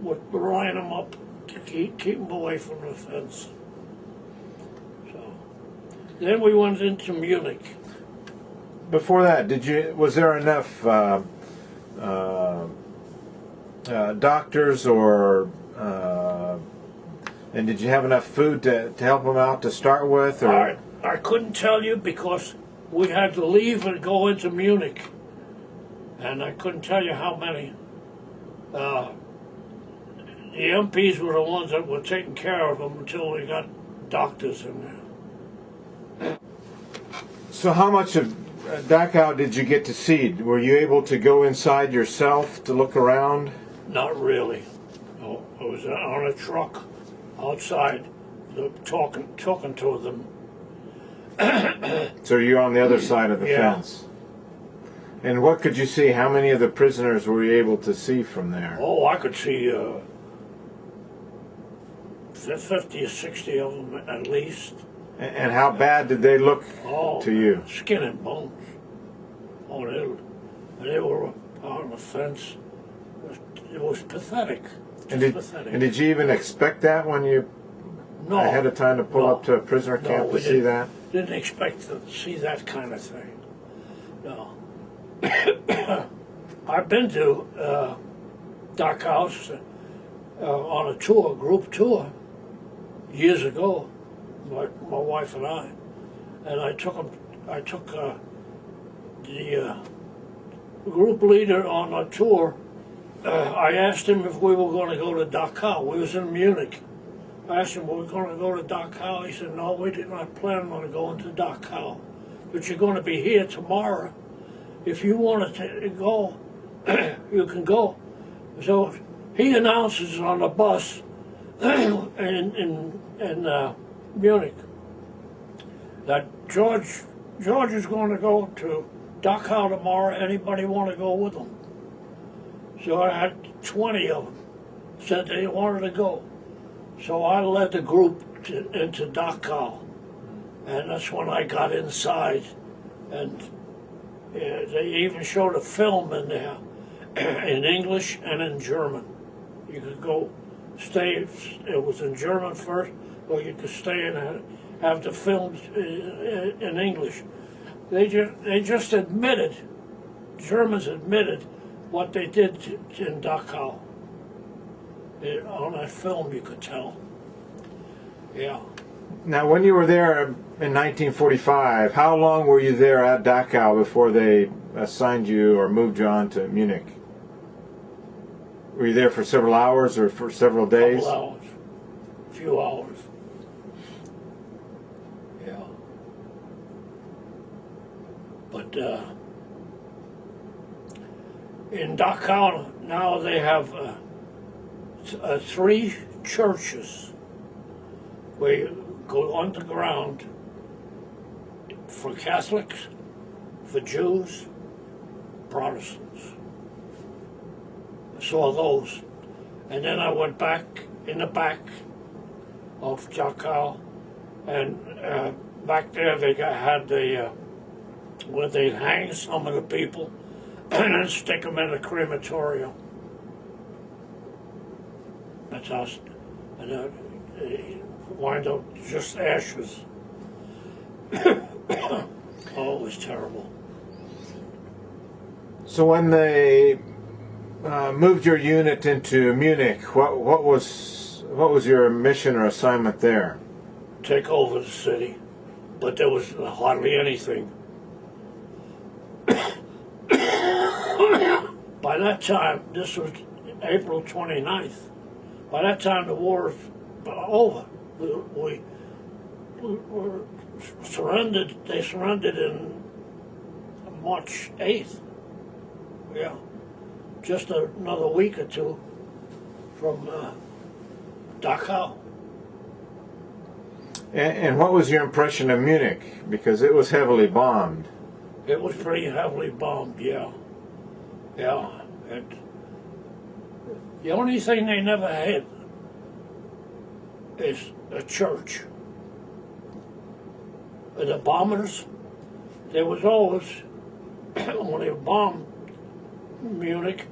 would line them up to keep them away from the fence. So then we went into Munich. Before that, was there enough doctors or and did you have enough food to help them out to start with? Or? I couldn't tell you because we had to leave and go into Munich. and I couldn't tell you how many. The MPs were the ones that were taking care of them until we got doctors in there. So how much of Dachau did you get to see? Were you able to go inside yourself to look around? Not really. No, I was on a truck outside, talking to them. So you're on the other side of the Yeah. fence. And what could you see? How many of the prisoners were you able to see from there? Oh, I could see 50 or 60 of them at least. And how bad did they look to you? Skin and bones. Oh, they were on the fence. It was pathetic. And Pathetic. did you even expect that when you No, ahead of time to pull up to a prisoner camp to see that? Didn't expect to see that kind of thing. No. I've been to Dachau on a tour, group tour, years ago. My wife and I took the group leader on a tour. I asked him if we were going to go to Dachau. We was in Munich. I asked him, were we going to go to Dachau? He said, no, we did not plan on going to Dachau. But you're going to be here tomorrow. If you want to go, you can go. So he announces on the bus in Munich that George is going to go to Dachau tomorrow. Anybody want to go with him? So I had 20 of them said they wanted to go. So I led the group into Dachau, and that's when I got inside. And they even showed a film in there in English and in German. You could go stay, it was in German first, or you could stay and have the films in English. They just admitted, Germans admitted what they did in Dachau. On that film you could tell. Yeah. Now, when you were there in 1945, how long were you there at Dachau before they assigned you or moved you on to Munich? Were you there for several hours or for several days? A couple hours. A few hours. Yeah. But in Dachau now they have 3 churches where you go underground for Catholics, for Jews, Protestants. I saw those. And then I went back in the back of Dachau, and back there they had the where they hang some of the people and then stick them in a crematorium. That's us. And they wind up just ashes. Oh, it was terrible. So when they moved your unit into Munich, what was your mission or assignment there? Take over the city, but there was hardly anything. By that time, this was April 29th. By that time, the war was over. We were surrendered. They surrendered in March 8th. Yeah, just another week or two from Dachau. And what was your impression of Munich? Because it was heavily bombed. It was pretty heavily bombed, yeah. Yeah. The only thing they never had is a church. The bombers, there was always, when they bombed Munich,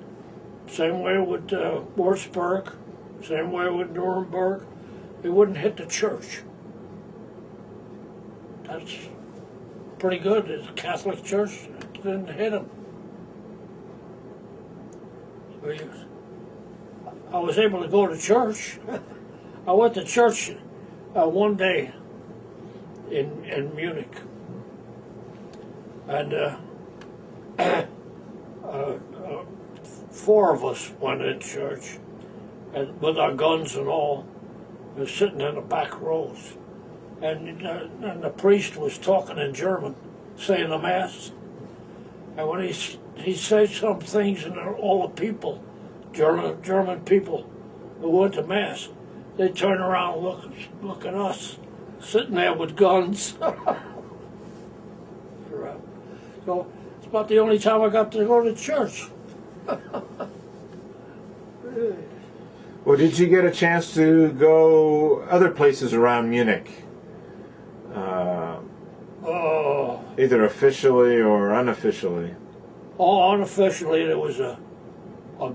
same way with Wurzburg, same way with Nuremberg, they wouldn't hit the church. That's pretty good. The Catholic Church didn't hit them. I was able to go to church. I went to church one day in Munich, and 4 of us went in church, and with our guns and all, and sitting in the back rows. And the priest was talking in German, saying the Mass. And when he said some things, and all the people, German people who went to Mass, they turned around and look at us, sitting there with guns. So it's about the only time I got to go to church. Well, did you get a chance to go other places around Munich? Either officially or unofficially? Oh, unofficially, there was a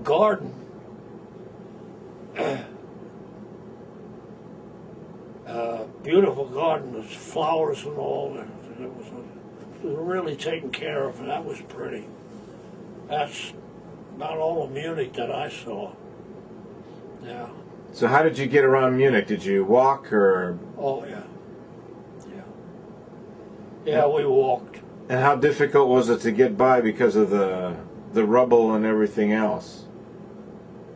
garden. Beautiful garden with flowers and all. It was really taken care of, and that was pretty. That's not all of Munich that I saw. Yeah. So how did you get around Munich? Did you walk or? Oh, yeah. Yeah, we walked. And how difficult was it to get by because of the rubble and everything else?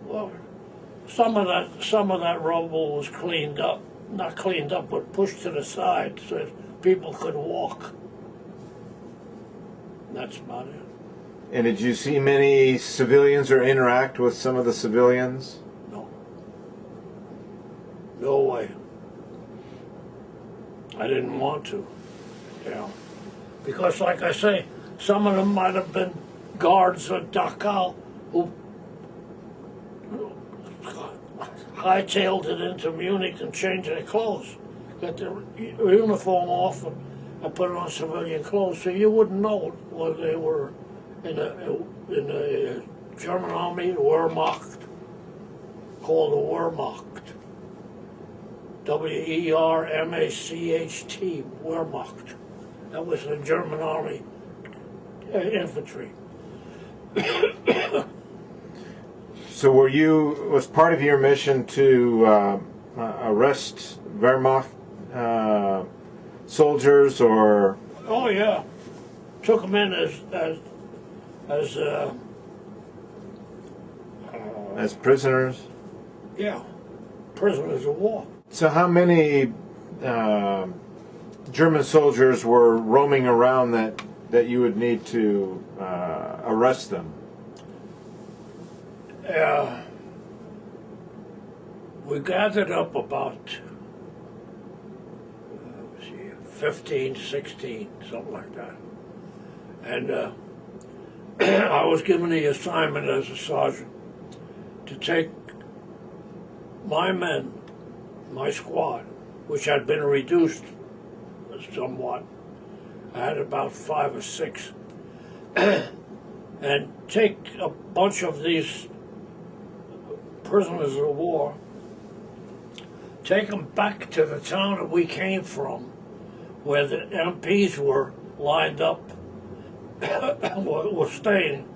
Well, some of that rubble was cleaned up. Not cleaned up, but pushed to the side so that people could walk. That's about it. And did you see many civilians or interact with some of the civilians? No. No way. I didn't want to. Yeah. Because, like I say, some of them might have been guards at Dachau who hightailed it into Munich and changed their clothes. Got their uniform off and put it on civilian clothes, so you wouldn't know whether they were in the German army, the Wehrmacht, called the Wehrmacht. W-E-R-M-A-C-H-T, Wehrmacht. That was the German army infantry. So was part of your mission to arrest Wehrmacht soldiers, or? Oh yeah, took them in as prisoners? Yeah, prisoners of war. So how many German soldiers were roaming around that you would need to arrest them? We gathered up about 15, 16, something like that. And I was given the assignment as a sergeant to take my men, my squad, which had been reduced somewhat. I had about 5 or 6. And take a bunch of these prisoners of war, take them back to the town that we came from, where the MPs were lined up, were staying,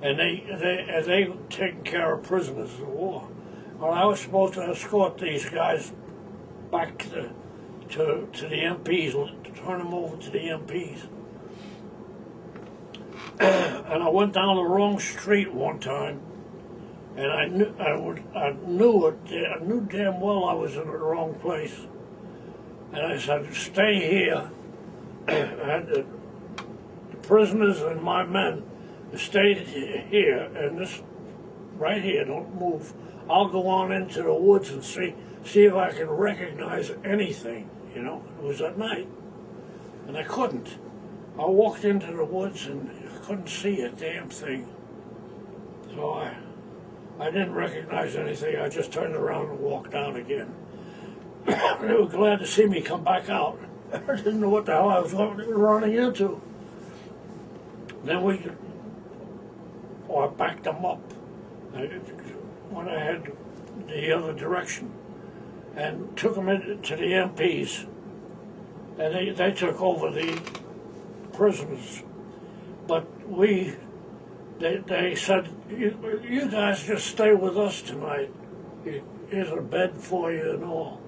and they taking care of prisoners of war. Well, I was supposed to escort these guys back to the MPs, to turn them over to the MPs. And I went down the wrong street one time, and I knew damn well I was in the wrong place. And I said, "Stay here." And the prisoners and my men stayed here, and this right here, don't move. I'll go on into the woods and see if I can recognize anything. You know, it was at night, and I couldn't. I walked into the woods and couldn't see a damn thing. So I didn't recognize anything. I just turned around and walked down again. They were glad to see me come back out. I didn't know what the hell I was running into. Then I backed them up. I went ahead the other direction and took them to the MPs. And they took over the prisoners. But they said, you guys just stay with us tonight. Here's a bed for you and all.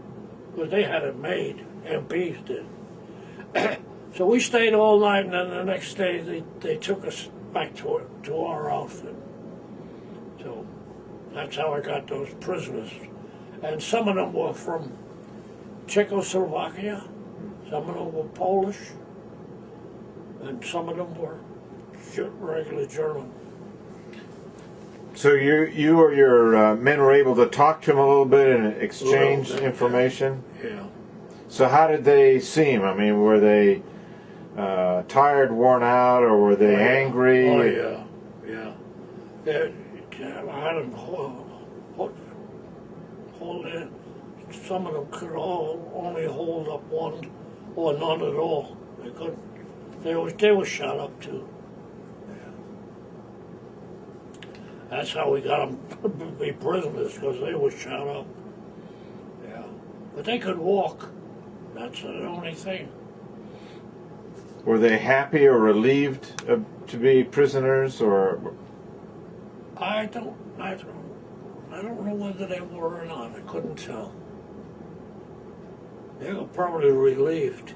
Because they had it made, MPs did. So we stayed all night, and then the next day they took us back to our outfit. So that's how I got those prisoners. And some of them were from Czechoslovakia, some of them were Polish, and some of them were regular German. So you or your men were able to talk to him a little bit and exchange information? Yeah. So how did they seem? I mean, were they tired, worn out, or were they angry? Oh, yeah. I had them hold in. Some of them could only hold up one or none at all. They couldn't. They were shot up too. That's how we got them to be prisoners, because they were shot up. Yeah. But they could walk. That's the only thing. Were they happy or relieved to be prisoners, or? I don't know whether they were or not. I couldn't tell. They were probably relieved.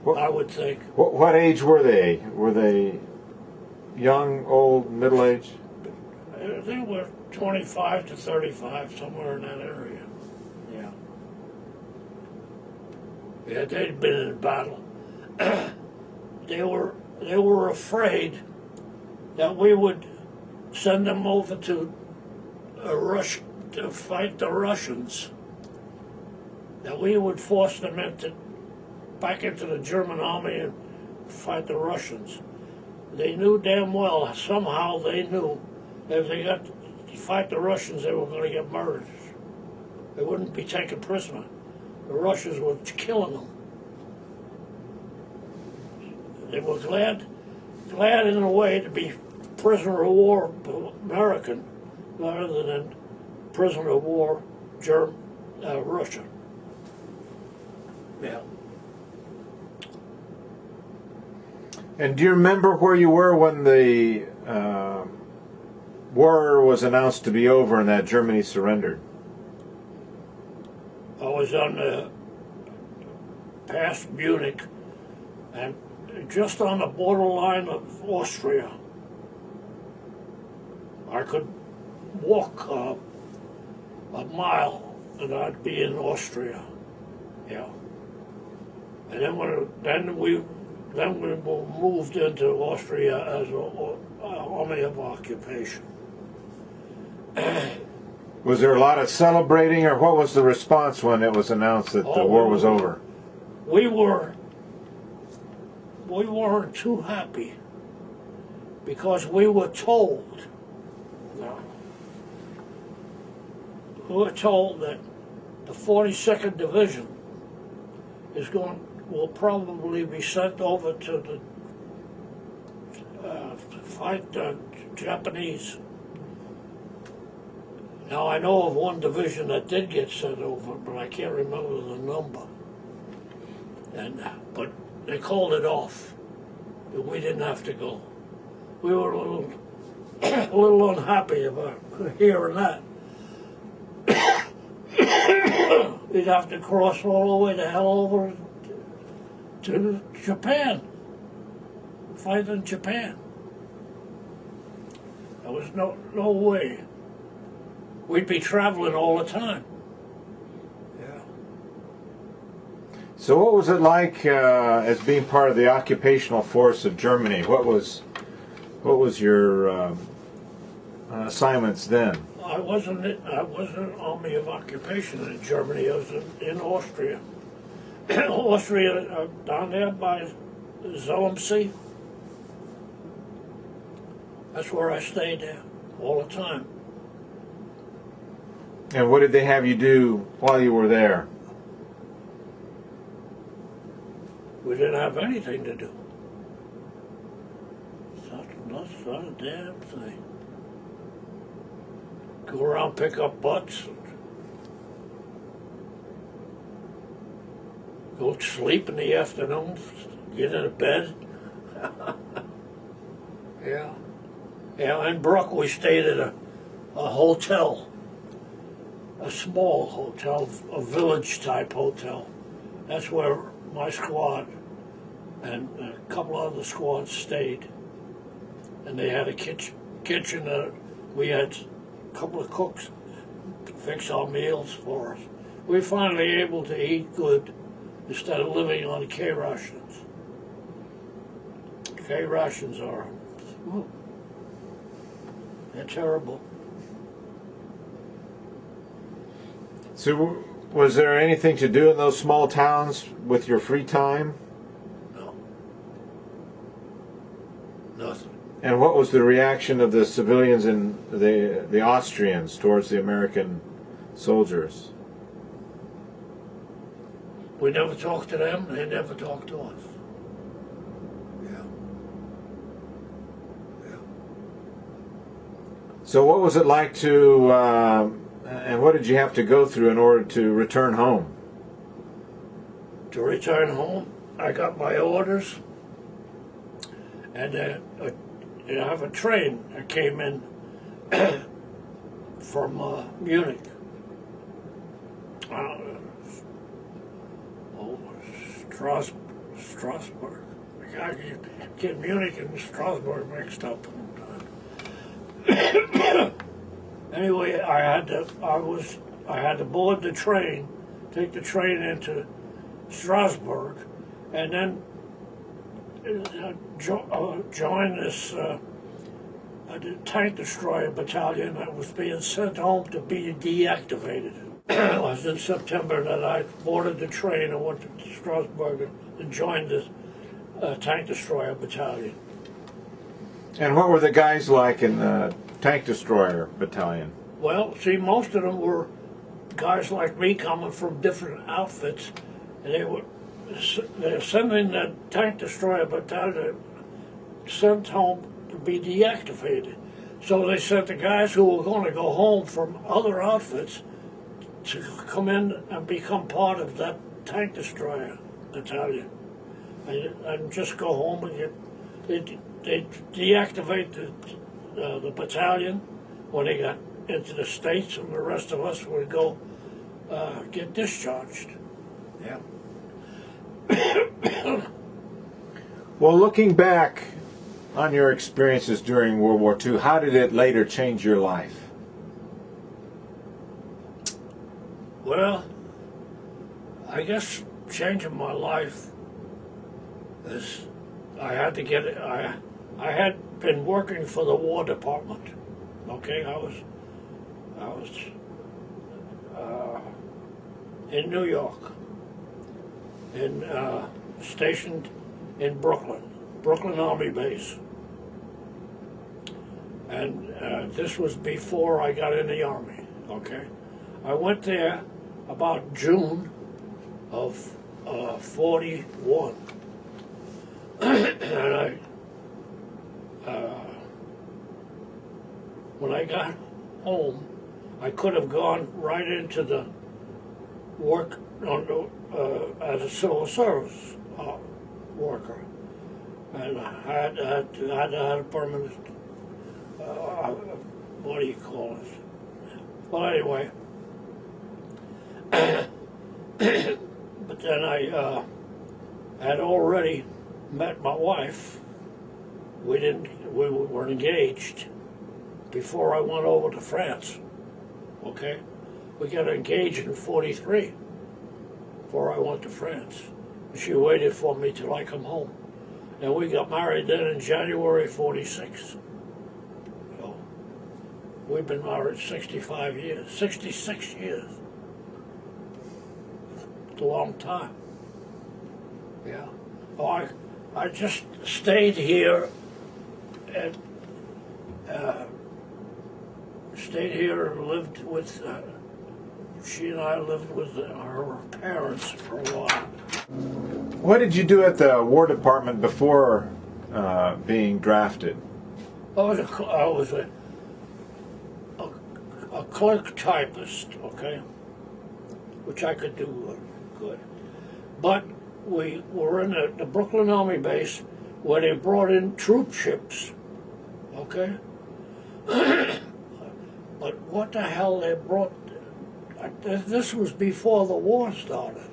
I would think. What age were they? Were they young, old, middle-aged? They were 25 to 35, somewhere in that area. Yeah. Yeah, they'd been in battle. They were afraid that we would send them over to to fight the Russians. That we would force them back into the German army and fight the Russians. They knew damn well, somehow they knew, if they got to fight the Russians, they were going to get murdered. They wouldn't be taken prisoner. The Russians were killing them. They were glad in a way to be prisoner of war American rather than prisoner of war Russia. Yeah. And do you remember where you were when the war was announced to be over and that Germany surrendered? I was on past Munich and just on the borderline of Austria. I could walk a mile and I'd be in Austria. Yeah. And then we moved into Austria as an army of occupation. Was there a lot of celebrating, or what was the response when it was announced that the war was over? We weren't too happy because we were told. We were told that the 42nd Division will probably be sent over to fight the Japanese. Now I know of one division that did get sent over, but I can't remember the number. But they called it off. We didn't have to go. We were a little unhappy about hearing that. We'd have to cross all the way the hell over to Japan, fight in Japan. There was no way. We'd be traveling all the time. Yeah. So what was it like as being part of the occupational force of Germany? What was your assignments then? I wasn't an army of occupation in Germany. I was in Austria. Austria, down there by Zolmsee. That's where I stayed there all the time. And what did they have you do while you were there? We didn't have anything to do. Not a damn thing. Go around, pick up butts, go to sleep in the afternoon, get into bed. Yeah. Yeah, in Brook we stayed at a hotel, a small hotel, a village-type hotel. That's where my squad and a couple other squads stayed. and they had a kitchen. We had a couple of cooks to fix our meals for us. We were finally able to eat good instead of living on K rations. K rations are, they're terrible. So, was there anything to do in those small towns with your free time? No. Nothing. And what was the reaction of the civilians and the Austrians towards the American soldiers? We never talked to them, they never talked to us. So what was it like to, and what did you have to go through in order to return home? To return home, I got my orders, and I have a train that came in from Munich. Strasbourg. I get Munich and Strasbourg mixed up. Anyway, I had to board the train, take the train into Strasbourg, and then join this tank destroyer battalion that was being sent home to be deactivated. It was in September that I boarded the train and went to Strasbourg and joined this tank destroyer battalion. And what were the guys like in the tank destroyer battalion? Well, see, most of them were guys like me coming from different outfits, and they're sending the tank destroyer battalion sent home to be deactivated. So they sent the guys who were going to go home from other outfits to come in and become part of that tank destroyer battalion, and just go home and they deactivate the battalion when they got into the States, and the rest of us would go get discharged. Yeah. Well, looking back on your experiences during World War II, how did it later change your life? Well, I guess changing my life is I had to get it. I had been working for the War Department. Okay, I was in New York, stationed in Brooklyn Army Base, and this was before I got in the Army. Okay, I went there about June of 41, and when I got home, I could have gone right into the work as a civil service worker, and I had to have a permanent. What do you call it? Well, anyway. But then I had already met my wife. We were engaged before I went over to France. Okay, we got engaged in '43 before I went to France. She waited for me till I come home, and we got married then in January '46. So we've been married 65 years, 66 years. It's a long time. Yeah. Oh, I just stayed here and and lived with. She and I lived with her parents for a while. What did you do at the War Department before being drafted? I was a clerk typist, okay, which I could do good. But we were in the Brooklyn Army Base where they brought in troop ships, okay? But what the hell they brought? This was before the war started.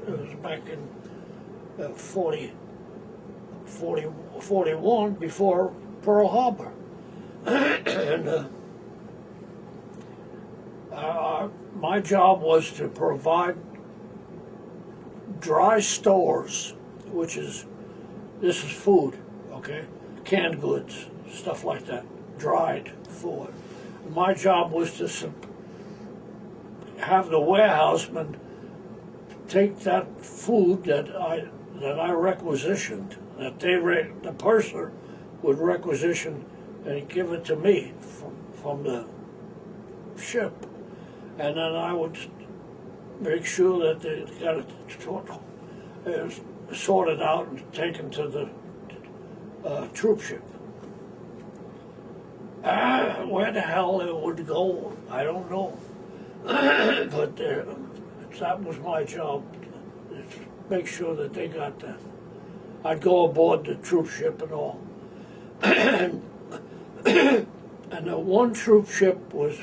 It was back in 41 before Pearl Harbor. And my job was to provide dry stores, which is, this is food, okay? Canned goods, stuff like that, dried food. My job was to have the warehouseman take that food that I requisitioned, that the purser would requisition, and give it to me from the ship, and then I would make sure that they got it sorted out and taken to the troop ship. Where the hell it would go, I don't know. But that was my job, to make sure that they got that. I'd go aboard the troop ship and all. And the one troop ship was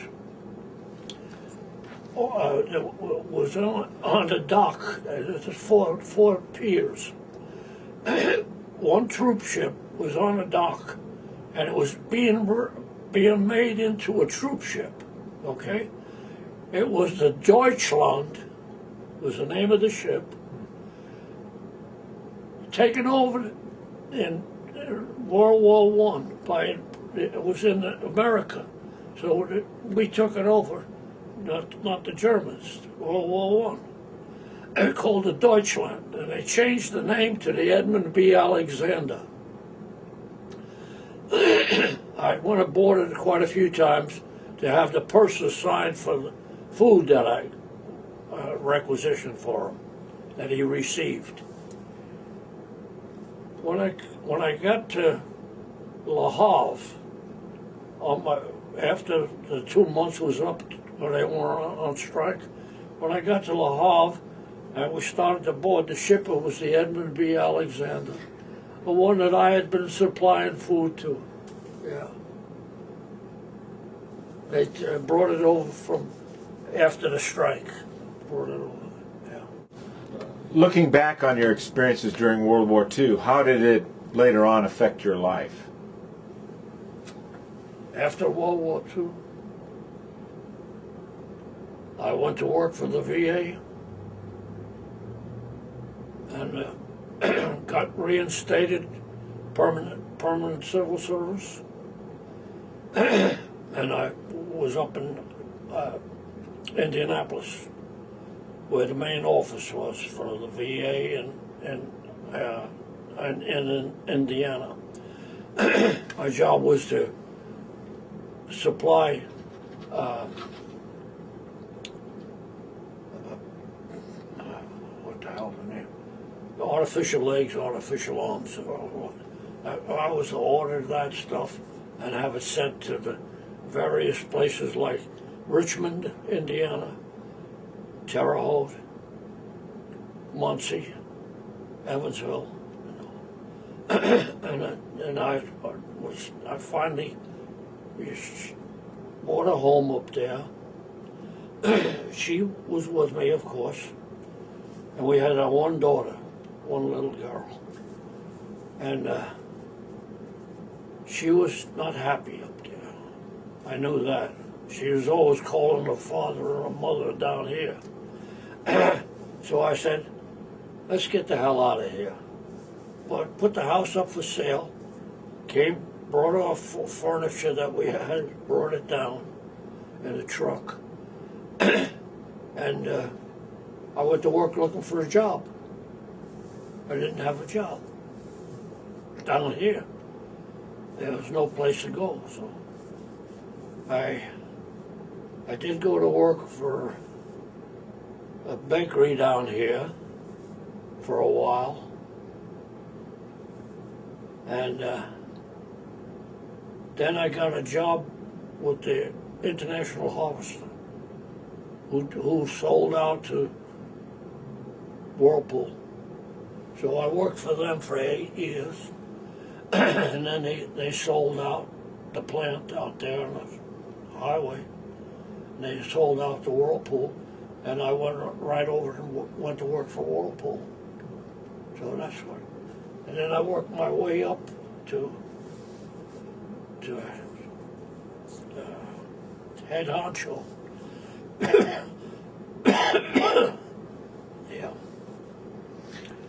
on the dock. There's four piers. One troop ship was on the dock, and it was being made into a troop ship. Okay, it was the Deutschland, was the name of the ship, taken over in World War I. It was in America, so we took it over. Not the Germans, World War I. They called it Deutschland, and they changed the name to the Edmund B. Alexander. I went aboard it quite a few times to have the purser sign for the food that I requisitioned for him, that he received. When I got to Le Havre, after the 2 months was up, when they were on strike, when I got to Le Havre and we started to board the ship, it was the Edmund B. Alexander, the one that I had been supplying food to. Yeah. They brought it over from after the strike. Brought it over. Yeah. Looking back on your experiences during World War II, how did it later on affect your life? After World War II, I went to work for the VA and got reinstated, permanent civil service. And I was up in Indianapolis, where the main office was for the VA and in Indiana. My job was to supply what the hell the name? Artificial legs, artificial arms. I was to order that stuff and have it sent to the various places like Richmond, Indiana, Terre Haute, Muncie, Evansville, and I finally bought a home up there. She was with me, of course, and we had our one daughter, one little girl, and she was not happy up there. I knew that. She was always calling her father or her mother down here. So I said, let's get the hell out of here. But put the house up for sale, brought our furniture that we had, brought it down in a truck, and I went to work looking for a job. I didn't have a job down here. There was no place to go, so I did go to work for a bakery down here for a while, and then I got a job with the International Harvester, who sold out to Whirlpool. So I worked for them for 8 years, and then they sold out the plant out there on the highway. And they sold out to Whirlpool, and I went right over and went to work for Whirlpool. So that's what. And then I worked my way up to head honcho. Yeah.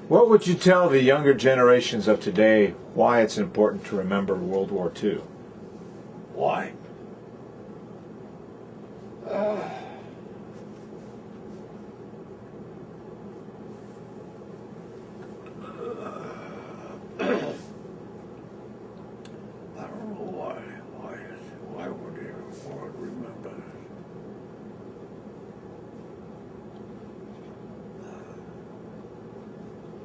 What would you tell the younger generations of today why it's important to remember World War II? Why? I don't know why. Why would you want to remember it?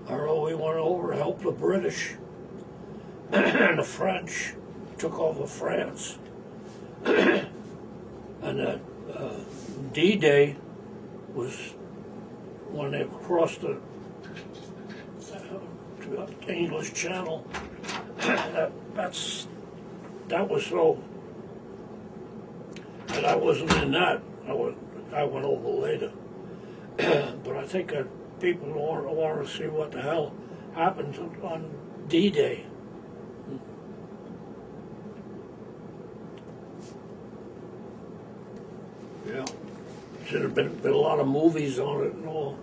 I don't know. We went over to help the British and the French took over France, and that D-Day was when they crossed the English Channel. That was so. And I wasn't in that. I went over later. But I think that people want to see what the hell happened on D-Day. Yeah. Should have been a lot of movies on it and all.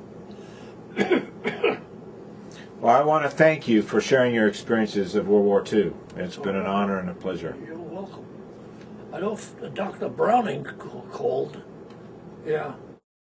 Well, I want to thank you for sharing your experiences of World War II. It's been an honor and a pleasure. You're welcome. I know Dr. Browning called. Yeah.